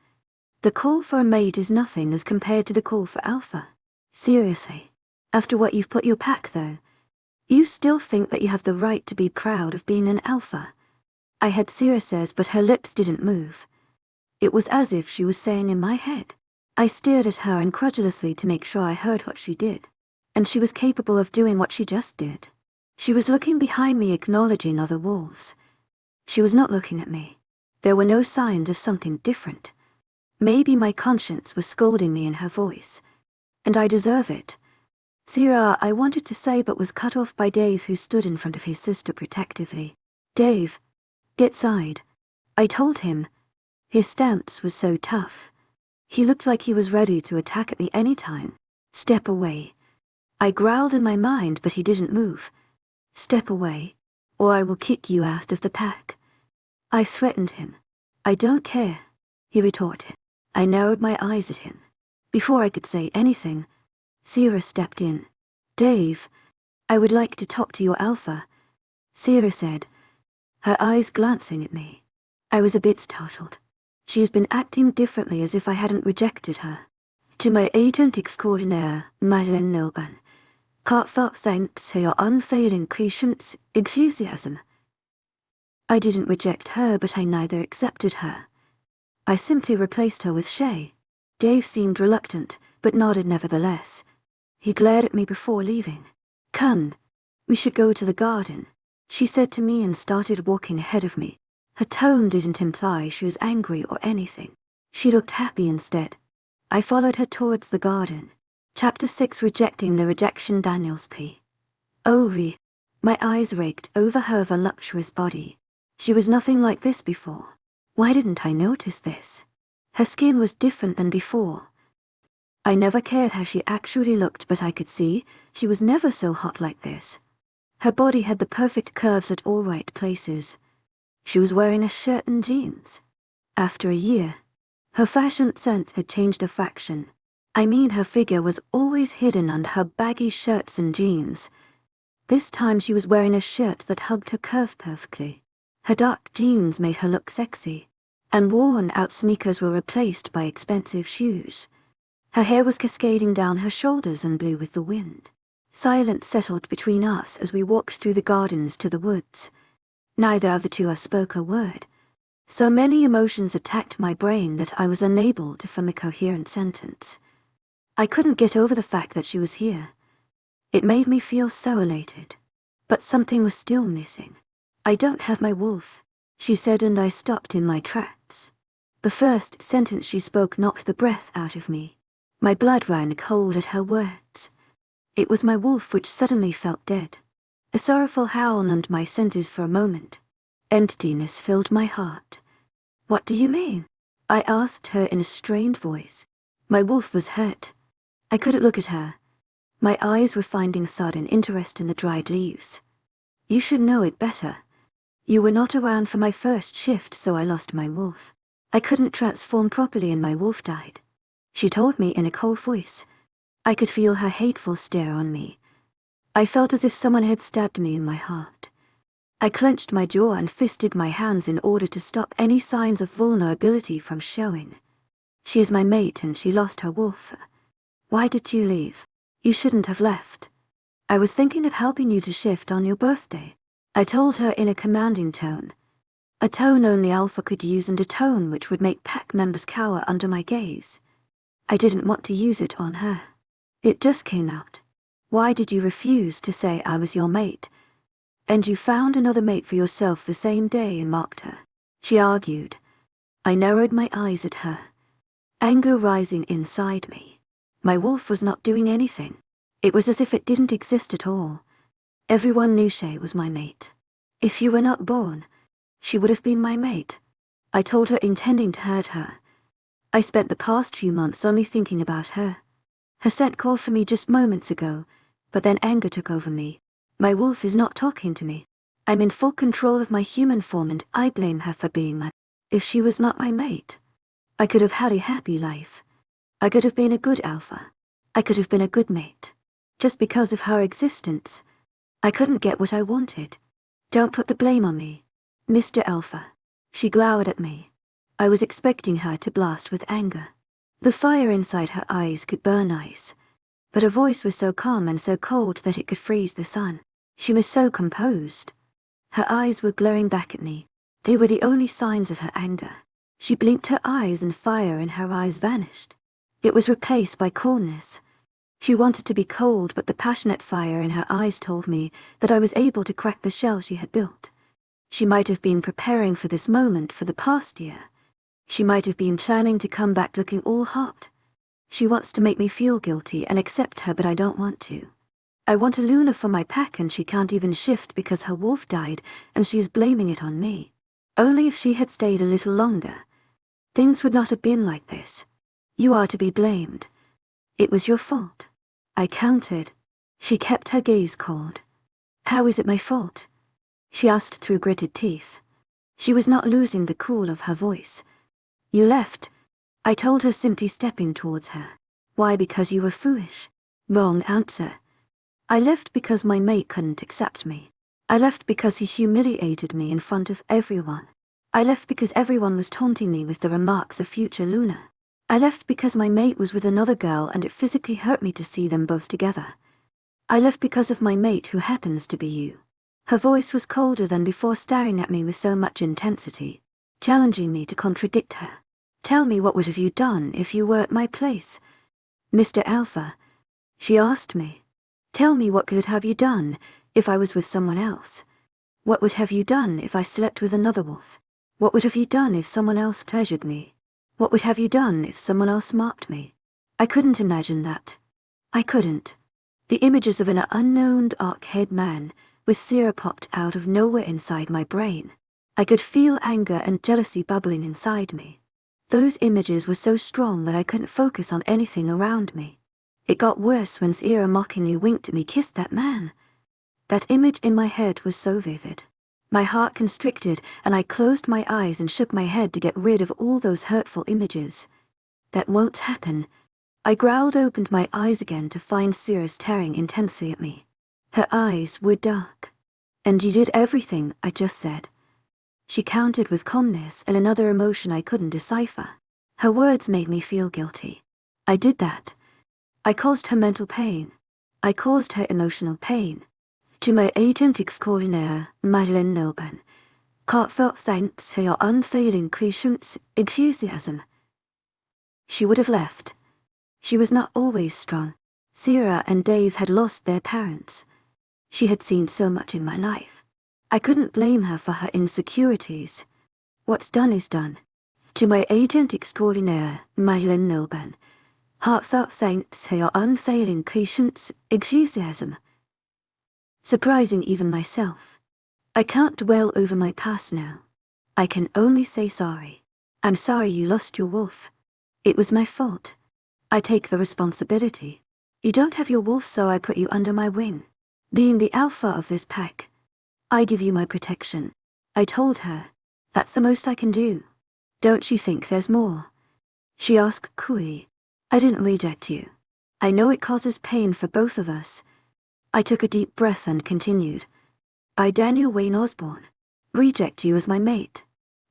Speaker 1: The call for a mate is nothing as compared to the call for alpha. Seriously. After what you've put your pack, though, you still think that you have the right to be proud of being an alpha? I had Sirius, but her lips didn't move. It was as if she was saying in my head. I stared at her incredulously to make sure I heard what she did. And she was capable of doing what she just did. She was looking behind me, acknowledging other wolves. She was not looking at me. There were no signs of something different. Maybe my conscience was scolding me in her voice. And I deserve it. "Sierra," I wanted to say, but was cut off by Dave, who stood in front of his sister protectively. "Dave, get side," I told him. His stance was so tough. He looked like he was ready to attack at me any time. "Step away." I growled in my mind, but he didn't move. "Step away, or I will kick you out of the pack." I threatened him. "I don't care," he retorted. I narrowed my eyes at him. Before I could say anything, Sierra stepped in. "Dave, I would like to talk to your alpha," Sierra said, her eyes glancing at me. I was a bit startled. She has been acting differently, as if I hadn't rejected her. "To my agent extraordinaire, Madeleine Nilban, heartfelt thanks for your unfailing patience, enthusiasm." I didn't reject her, but I neither accepted her. I simply replaced her with Shay. Dave seemed reluctant, but nodded nevertheless. He glared at me before leaving. "Come, we should go to the garden," she said to me and started walking ahead of me. Her tone didn't imply she was angry or anything. She looked happy instead. I followed her towards the garden. Chapter 6, Rejecting the Rejection. Daniels P. O.V. My eyes raked over her voluptuous body. She was nothing like this before. Why didn't I notice this? Her skin was different than before. I never cared how she actually looked, but I could see she was never so hot like this. Her body had the perfect curves at all right places. She was wearing a shirt and jeans. After a year, her fashion sense had changed a fraction. I mean, her figure was always hidden under her baggy shirts and jeans. This time she was wearing a shirt that hugged her curve perfectly. Her dark jeans made her look sexy, and worn-out sneakers were replaced by expensive shoes. Her hair was cascading down her shoulders and blew with the wind. Silence settled between us as we walked through the gardens to the woods. Neither of the two spoke a word. So many emotions attacked my brain that I was unable to form a coherent sentence. I couldn't get over the fact that she was here. It made me feel so elated. But something was still missing. "I don't have my wolf," she said, and I stopped in my tracks. The first sentence she spoke knocked the breath out of me. My blood ran cold at her words. It was my wolf which suddenly felt dead. A sorrowful howl numbed my senses for a moment. Emptiness filled my heart. "What do you mean?" I asked her in a strained voice. My wolf was hurt. I couldn't look at her. My eyes were finding sudden interest in the dried leaves. "You should know it better. You were not around for my first shift, so I lost my wolf. I couldn't transform properly and my wolf died," she told me in a cold voice. I could feel her hateful stare on me. I felt as if someone had stabbed me in my heart. I clenched my jaw and fisted my hands in order to stop any signs of vulnerability from showing. "She is my mate and she lost her wolf. Why did you leave? You shouldn't have left. I was thinking of helping you to shift on your birthday," I told her in a commanding tone. A tone only Alpha could use, and a tone which would make pack members cower under my gaze. I didn't want to use it on her. It just came out. "Why did you refuse to say I was your mate? And you found another mate for yourself the same day and mocked her," she argued. I narrowed my eyes at her, anger rising inside me. My wolf was not doing anything. It was as if it didn't exist at all. Everyone knew Shay was my mate. "If you were not born, she would have been my mate," I told her, intending to hurt her. I spent the past few months only thinking about her. Her scent called for me just moments ago, but then anger took over me. My wolf is not talking to me. I'm in full control of my human form and I blame her for being my... If she was not my mate, I could have had a happy life. I could have been a good alpha. I could have been a good mate. Just because of her existence, I couldn't get what I wanted. "Don't put the blame on me, Mr. Alpha." She glowered at me. I was expecting her to blast with anger. The fire inside her eyes could burn ice, but her voice was so calm and so cold that it could freeze the sun. She was so composed. Her eyes were glaring back at me. They were the only signs of her anger. She blinked her eyes and fire in her eyes vanished. It was replaced by coldness. She wanted to be cold, but the passionate fire in her eyes told me that I was able to crack the shell she had built. She might have been preparing for this moment for the past year. She might have been planning to come back looking all hot. She wants to make me feel guilty and accept her, but I don't want to. I want a Luna for my pack and she can't even shift because her wolf died and she is blaming it on me. Only if she had stayed a little longer, things would not have been like this. "You are to be blamed. It was your fault," I countered. She kept her gaze cold. "How is it my fault?" she asked through gritted teeth. She was not losing the cool of her voice. "You left," I told her, simply stepping towards her. "Why? Because you were foolish." "Wrong answer. I left because my mate couldn't accept me. I left because he humiliated me in front of everyone. I left because everyone was taunting me with the remarks of future Luna. I left because my mate was with another girl and it physically hurt me to see them both together. I left because of my mate who happens to be you." Her voice was colder than before, staring at me with so much intensity, challenging me to contradict her. Tell me, what would have you done if you were at my place, Mr. Alpha? She asked me. Tell me, what could have you done if I was with someone else? What would have you done if I slept with another wolf? What would have you done if someone else pleasured me? What would have you done if someone else marked me? I couldn't imagine that. I couldn't. The images of an unknown dark-haired man with Sierra popped out of nowhere inside my brain. I could feel anger and jealousy bubbling inside me. Those images were so strong that I couldn't focus on anything around me. It got worse when Sierra mockingly winked at me, kissed that man. That image in my head was so vivid. My heart constricted, and I closed my eyes and shook my head to get rid of all those hurtful images. That won't happen. I growled, opened my eyes again to find Sierra staring intensely at me. Her eyes were dark. And you did everything I just said. She countered with calmness and another emotion I couldn't decipher. Her words made me feel guilty. I did that. I caused her mental pain. I caused her emotional pain. To my agent extraordinaire, Madeleine Nilban, heartfelt thanks for your unfailing patience, enthusiasm. She would have left. She was not always strong. Sierra and Dave had lost their parents. She had seen so much in my life. I couldn't blame her for her insecurities. What's done is done. To my agent extraordinaire, Madeleine Nilban, heartfelt thanks for your unfailing patience, enthusiasm. Surprising even myself. I can't dwell over my past now. I can only say sorry. I'm sorry you lost your wolf. It was my fault. I take the responsibility. You don't have your wolf, so I put you under my wing. Being the alpha of this pack, I give you my protection. I told her. That's the most I can do. Don't you think there's more? She asked coolly. I didn't reject you. I know it causes pain for both of us. I took a deep breath and continued. I, Daniel Wayne Osborne, reject you as my mate.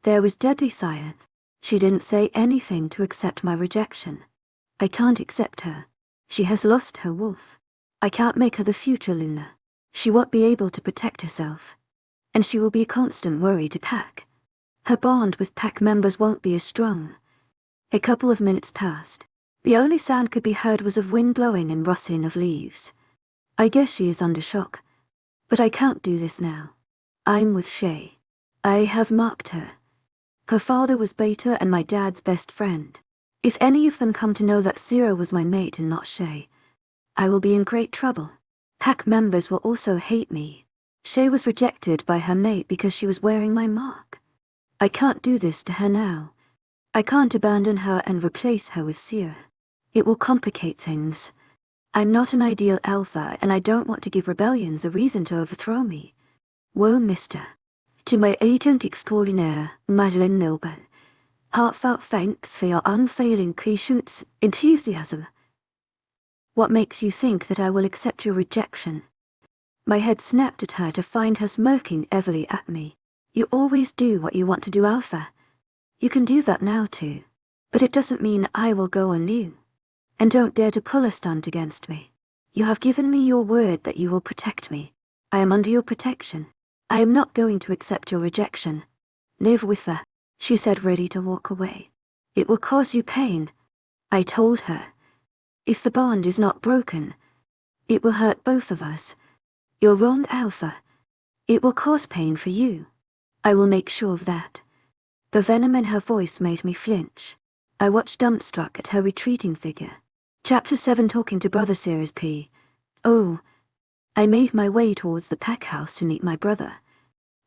Speaker 1: There was deadly silence. She didn't say anything to accept my rejection. I can't accept her. She has lost her wolf. I can't make her the future Luna. She won't be able to protect herself. And she will be a constant worry to Pack. Her bond with Pack members won't be as strong. A couple of minutes passed. The only sound could be heard was of wind blowing and rustling of leaves. I guess she is under shock. But I can't do this now. I'm with Shay. I have marked her. Her father was Beta and my dad's best friend. If any of them come to know that Sierra was my mate and not Shay, I will be in great trouble. Pack members will also hate me. Shay was rejected by her mate because she was wearing my mark. I can't do this to her now. I can't abandon her and replace her with Sierra. It will complicate things. I'm not an ideal alpha, and I don't want to give rebellions a reason to overthrow me. Woe, mister. To my agent extraordinaire, Madeleine Nilban, heartfelt thanks for your unfailing patience, enthusiasm. What makes you think that I will accept your rejection? My head snapped at her to find her smirking heavily at me. You always do what you want to do, Alpha. You can do that now too. But it doesn't mean I will go on you. And don't dare to pull a stunt against me. You have given me your word that you will protect me. I am under your protection. I am not going to accept your rejection. Live with her, she said, ready to walk away. It will cause you pain. I told her. If the bond is not broken, it will hurt both of us. You're wrong, Alpha. It will cause pain for you. I will make sure of that. The venom in her voice made me flinch. I watched dumbstruck at her retreating figure. Chapter 7, Talking to Brother, Series P. Oh. I made my way towards the pack house to meet my brother.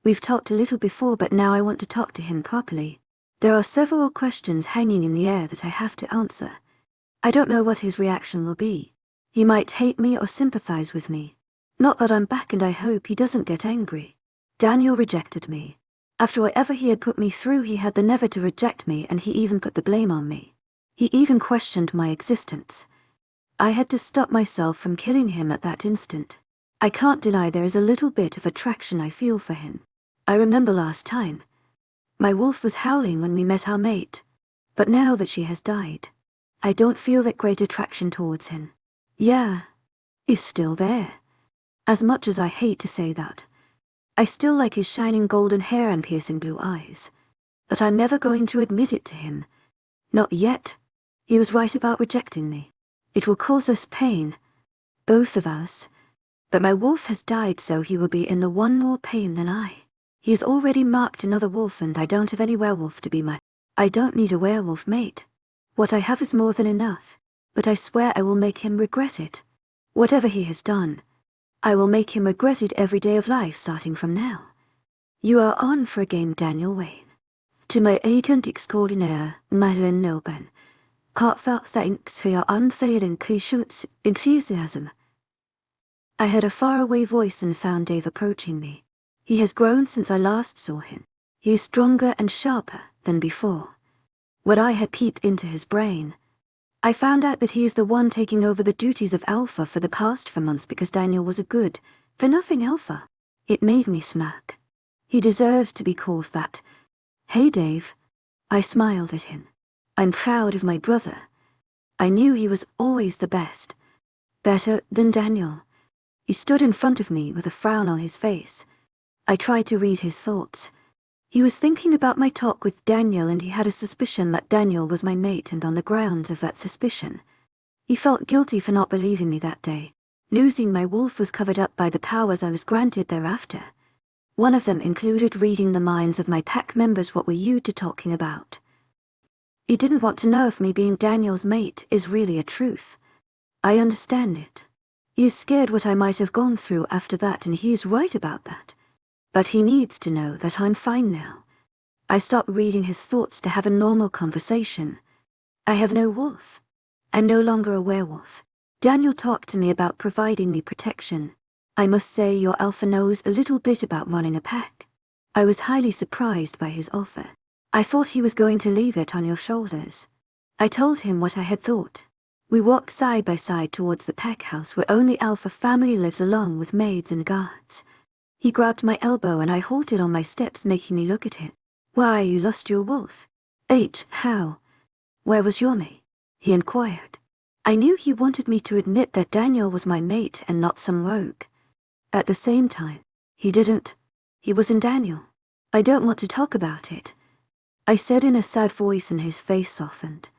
Speaker 1: We've talked a little before, but now I want to talk to him properly. There are several questions hanging in the air that I have to answer. I don't know what his reaction will be. He might hate me or sympathize with me. Not that I'm back, and I hope he doesn't get angry. Daniel rejected me. After whatever he had put me through, he had the nerve to reject me, and he even put the blame on me. He even questioned my existence. I had to stop myself from killing him at that instant. I can't deny there is a little bit of attraction I feel for him. I remember last time. My wolf was howling when we met our mate. But now that she has died, I don't feel that great attraction towards him. Yeah, he's still there. As much as I hate to say that, I still like his shining golden hair and piercing blue eyes. But I'm never going to admit it to him. Not yet. He was right about rejecting me. It will cause us pain. Both of us. But my wolf has died, so he will be in the one more pain than I. He has already marked another wolf, and I don't have any werewolf to be my... I don't need a werewolf mate. What I have is more than enough. But I swear I will make him regret it. Whatever he has done, I will make him regret it every day of life starting from now. You are on for a game, Daniel Wayne. To my agent extraordinaire, Madeline Nilben, heartfelt thanks for your unfailing patience, enthusiasm. I heard a faraway voice and found Dave approaching me. He has grown since I last saw him. He is stronger and sharper than before. When I had peeped into his brain, I found out that he is the one taking over the duties of Alpha for the past 4 months because Daniel was a good-for-nothing Alpha. It made me smirk. He deserves to be called that. Hey, Dave. I smiled at him. I'm proud of my brother. I knew he was always the best. Better than Daniel. He stood in front of me with a frown on his face. I tried to read his thoughts. He was thinking about my talk with Daniel, and he had a suspicion that Daniel was my mate, and on the grounds of that suspicion, he felt guilty for not believing me that day. Losing my wolf was covered up by the powers I was granted thereafter. One of them included reading the minds of my pack members. What were you two talking about? He didn't want to know if me being Daniel's mate is really a truth. I understand it. He is scared what I might have gone through after that, and he is right about that. But he needs to know that I'm fine now. I stopped reading his thoughts to have a normal conversation. I have no wolf. I'm no longer a werewolf. Daniel talked to me about providing me protection. I must say your Alpha knows a little bit about running a pack. I was highly surprised by his offer. I thought he was going to leave it on your shoulders. I told him what I had thought. We walked side by side towards the pack house where only Alpha family lives, along with maids and guards. He grabbed my elbow and I halted on my steps, making me look at him. Why, you lost your wolf? How? Where was your mate? He inquired. I knew he wanted me to admit that Daniel was my mate and not some rogue. At the same time, he didn't. He was in Daniel. I don't want to talk about it, I said in a sad voice, and his face softened.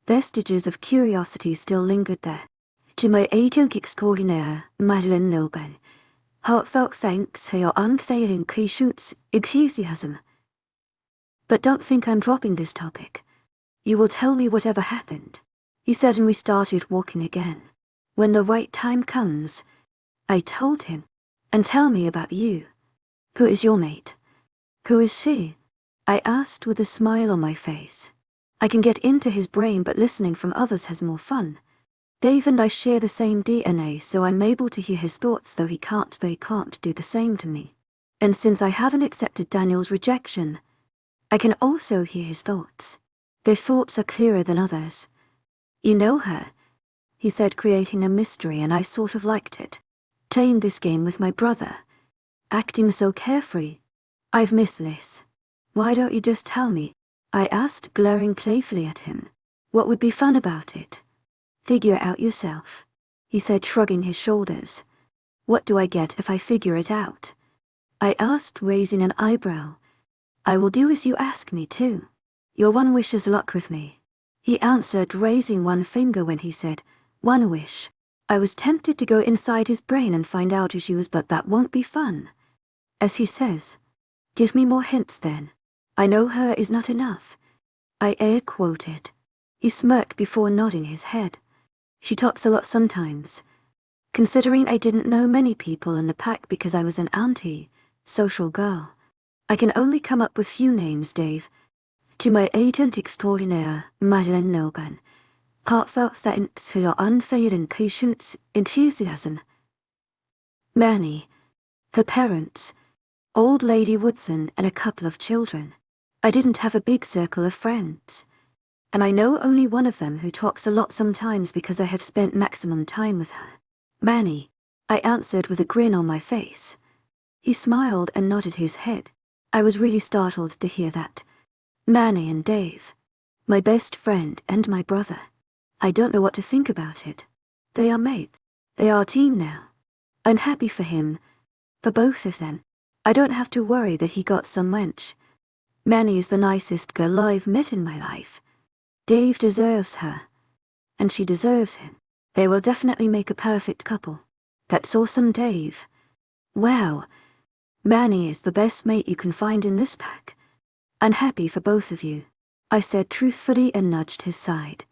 Speaker 1: Vestiges of curiosity still lingered there. To my agent extraordinaire, Madeline Nilben, heartfelt thanks for your unfailing patience, enthusiasm. But don't think I'm dropping this topic. You will tell me whatever happened, he said, and we started walking again. When the right time comes, I told him. And tell me about you. Who is your mate? Who is she? I asked with a smile on my face. I can get into his brain, but listening from others has more fun. Dave and I share the same DNA, so I'm able to hear his thoughts, though they can't do the same to me. And since I haven't accepted Daniel's rejection, I can also hear his thoughts. Their thoughts are clearer than others. You know her, he said, creating a mystery, and I sort of liked it. Playing this game with my brother. Acting so carefree. I've missed this. Why don't you just tell me? I asked, glaring playfully at him. What would be fun about it? Figure it out yourself, he said, shrugging his shoulders. What do I get if I figure it out? I asked, raising an eyebrow. I will do as you ask me too. Your one wish is luck with me, he answered, raising one finger when he said, one wish. I was tempted to go inside his brain and find out who she was, but that won't be fun. As he says, give me more hints then. I know her is not enough. I air quoted. He smirked before nodding his head. She talks a lot sometimes. Considering I didn't know many people in the pack because I was an anti-social girl, I can only come up with few names, Dave. To my agent extraordinaire, Madeline Nilben, heartfelt thanks for your unfailing patience, enthusiasm. Manny, her parents, old lady Woodson, and a couple of children. I didn't have a big circle of friends. And I know only one of them, who talks a lot sometimes because I have spent maximum time with her. Manny, I answered with a grin on my face. He smiled and nodded his head. I was really startled to hear that. Manny and Dave. My best friend and my brother. I don't know what to think about it. They are mates. They are a team now. I'm happy for him. For both of them. I don't have to worry that he got some wench. Manny is the nicest girl I've met in my life. Dave deserves her. And she deserves him. They will definitely make a perfect couple. That's awesome, Dave. Wow. Manny is the best mate you can find in this pack. I'm happy for both of you, I said truthfully and nudged his side.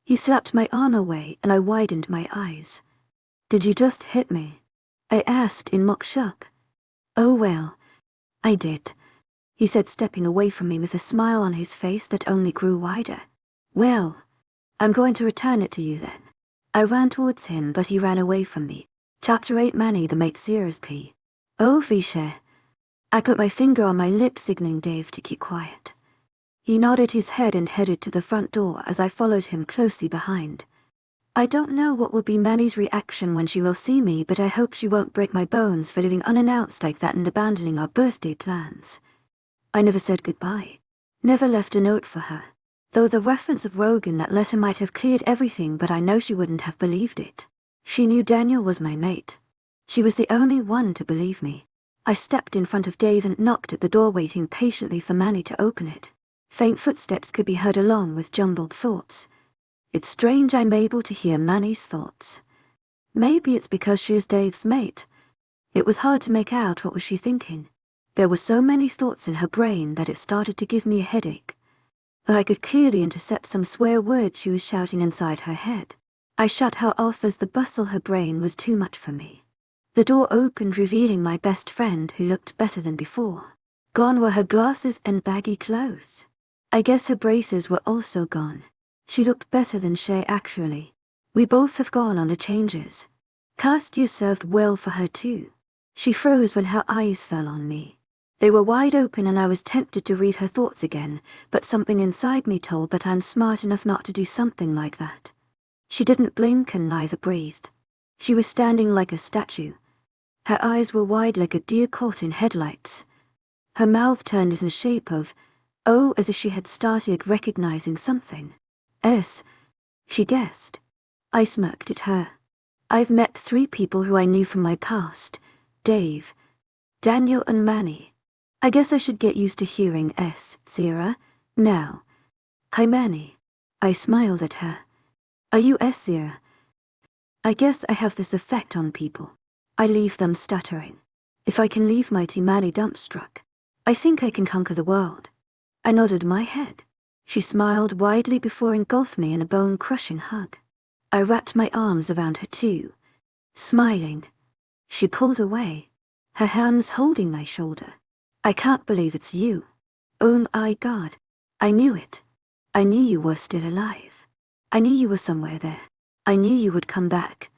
Speaker 1: He slapped my arm away and I widened my eyes. Did you just hit me? I asked in mock shock. Oh well, I did, he said, stepping away from me with a smile on his face that only grew wider. Well, I'm going to return it to you then. I ran towards him, but he ran away from me. Chapter 8. Manny the Mate Sears P. Oh, Visha. I put my finger on my lip, signaling Dave to keep quiet. He nodded his head and headed to the front door as I followed him closely behind. I don't know what will be Manny's reaction when she will see me, but I hope she won't break my bones for leaving unannounced like that and abandoning our birthday plans. I never said goodbye. Never left a note for her. Though the reference of Rogue in that letter might have cleared everything, but I know she wouldn't have believed it. She knew Daniel was my mate. She was the only one to believe me. I stepped in front of Dave and knocked at the door, waiting patiently for Manny to open it. Faint footsteps could be heard along with jumbled thoughts. It's strange I'm able to hear Manny's thoughts. Maybe it's because she is Dave's mate. It was hard to make out what was she thinking. There were so many thoughts in her brain that it started to give me a headache. But I could clearly intercept some swear words she was shouting inside her head. I shut her off as the bustle her brain was too much for me. The door opened, revealing my best friend, who looked better than before. Gone were her glasses and baggy clothes. I guess her braces were also gone. She looked better than Shay, actually. We both have gone on the changes. Cast you served well for her too. She froze when her eyes fell on me. They were wide open and I was tempted to read her thoughts again, but something inside me told that I'm smart enough not to do something like that. She didn't blink and neither breathed. She was standing like a statue. Her eyes were wide like a deer caught in headlights. Her mouth turned in the shape of, as if she had started recognizing something. She guessed. I smirked at her. I've met 3 people who I knew from my past. Dave, Daniel and Manny. I guess I should get used to hearing Sierra, now. Hi Manny. I smiled at her. Are you Sierra? I guess I have this effect on people. I leave them stuttering. If I can leave mighty Manny dumbstruck, I think I can conquer the world. I nodded my head. She smiled widely before engulfed me in a bone-crushing hug. I wrapped my arms around her too, smiling. She pulled away, her hands holding my shoulder. I can't believe it's you. Oh my God. I knew it. I knew you were still alive. I knew you were somewhere there. I knew you would come back.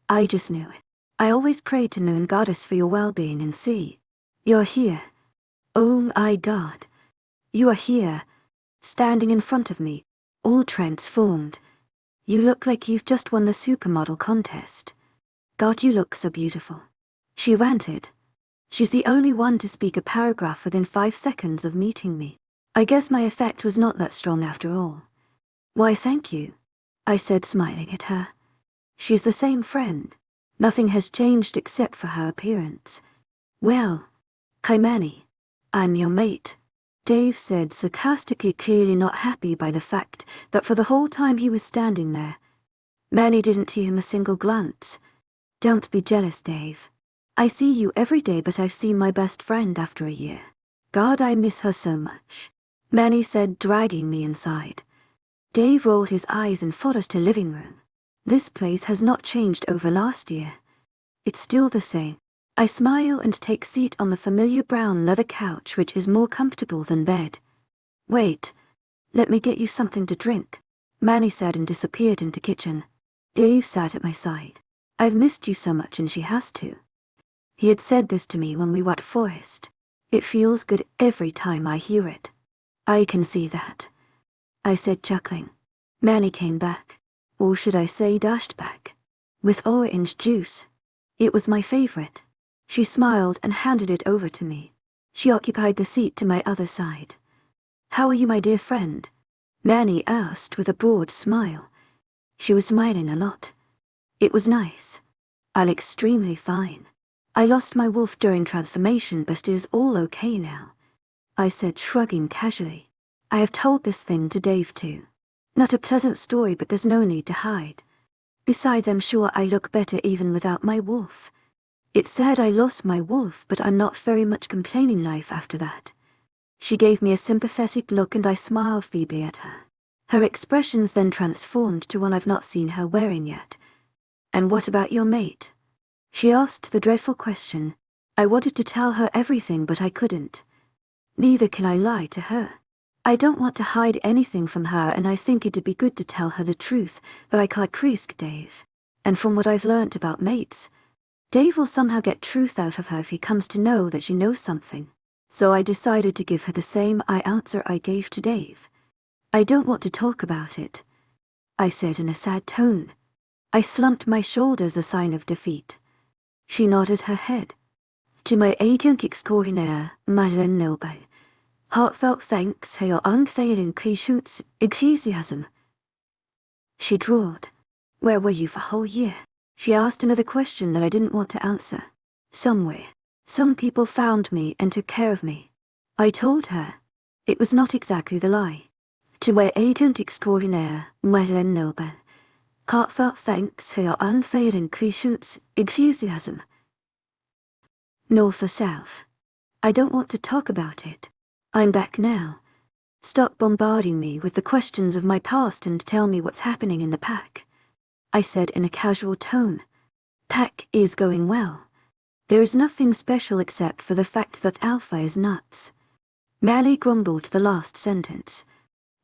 Speaker 1: I just knew it. I always prayed to Moon Goddess for your well-being and see. You're here. Oh my God. You are here. Standing in front of me, all transformed. You look like you've just won the supermodel contest. God, you look so beautiful. She ranted. She's the only one to speak a paragraph within 5 seconds of meeting me. I guess my effect was not that strong after all. Why, thank you, I said, smiling at her. She's the same friend. Nothing has changed except for her appearance. Well, hi Manny. I'm your mate, Dave said sarcastically, clearly not happy by the fact that for the whole time he was standing there, Manny didn't hear him a single glance. Don't be jealous, Dave. I see you every day, but I've seen my best friend after a year. God, I miss her so much, Manny said, dragging me inside. Dave rolled his eyes and followed us to living room. This place has not changed over last year. It's still the same. I smile and take seat on the familiar brown leather couch, which is more comfortable than bed. Wait, let me get you something to drink, Manny said and disappeared into kitchen. Dave sat at my side. I've missed you so much, and she has too. He had said this to me when we were at Forest. It feels good every time I hear it. I can see that, I said, chuckling. Manny came back, or should I say dashed back, with orange juice. It was my favorite. She smiled and handed it over to me. She occupied the seat to my other side. How are you, my dear friend? Manny asked with a broad smile. She was smiling a lot. It was nice. I'm extremely fine. I lost my wolf during transformation, but it is all okay now, I said, shrugging casually. I have told this thing to Dave too. Not a pleasant story, but there's no need to hide. Besides, I'm sure I look better even without my wolf. It's sad I lost my wolf, but I'm not very much complaining life after that. She gave me a sympathetic look and I smiled feebly at her. Her expressions then transformed to one I've not seen her wearing yet. And what about your mate? She asked the dreadful question. I wanted to tell her everything, but I couldn't. Neither can I lie to her. I don't want to hide anything from her, and I think it'd be good to tell her the truth, but I can't risk Dave. And from what I've learnt about mates, Dave will somehow get truth out of her if he comes to know that she knows something. So I decided to give her the same answer I gave to Dave. I don't want to talk about it, I said in a sad tone. I slumped my shoulders, a sign of defeat. She nodded her head. To my agent extraordinaire, Madeleine Nilbay. Heartfelt thanks for your unfailing patience, enthusiasm. She drawled. Where were you for a whole year? She asked another question that I didn't want to answer. Somewhere. Some people found me and took care of me. I told her. It was not exactly the lie. To my agent extraordinaire, Madeleine Nilbay. Heartfelt thanks for your unfailing patience, enthusiasm. North or south? I don't want to talk about it. I'm back now. Stop bombarding me with the questions of my past and tell me what's happening in the pack, I said in a casual tone. Pack is going well. There is nothing special except for the fact that Alpha is nuts. Mally grumbled the last sentence.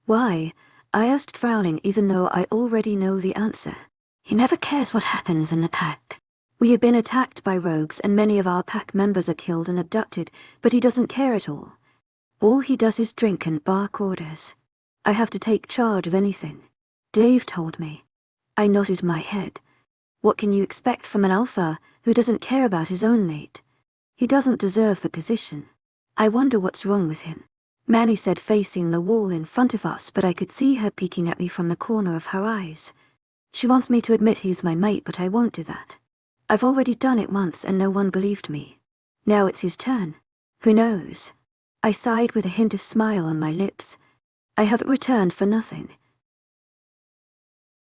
Speaker 1: Why? I asked, frowning, even though I already know the answer. He never cares what happens in the pack. We have been attacked by rogues and many of our pack members are killed and abducted, but he doesn't care at all. All he does is drink and bark orders. I have to take charge of anything. Dave told me. I nodded my head. What can you expect from an alpha who doesn't care about his own mate? He doesn't deserve the position. I wonder what's wrong with him. Manny said, facing the wall in front of us, but I could see her peeking at me from the corner of her eyes. She wants me to admit he's my mate, but I won't do that. I've already done it once and no one believed me. Now it's his turn. Who knows? I sighed with a hint of smile on my lips. I haven't returned for nothing.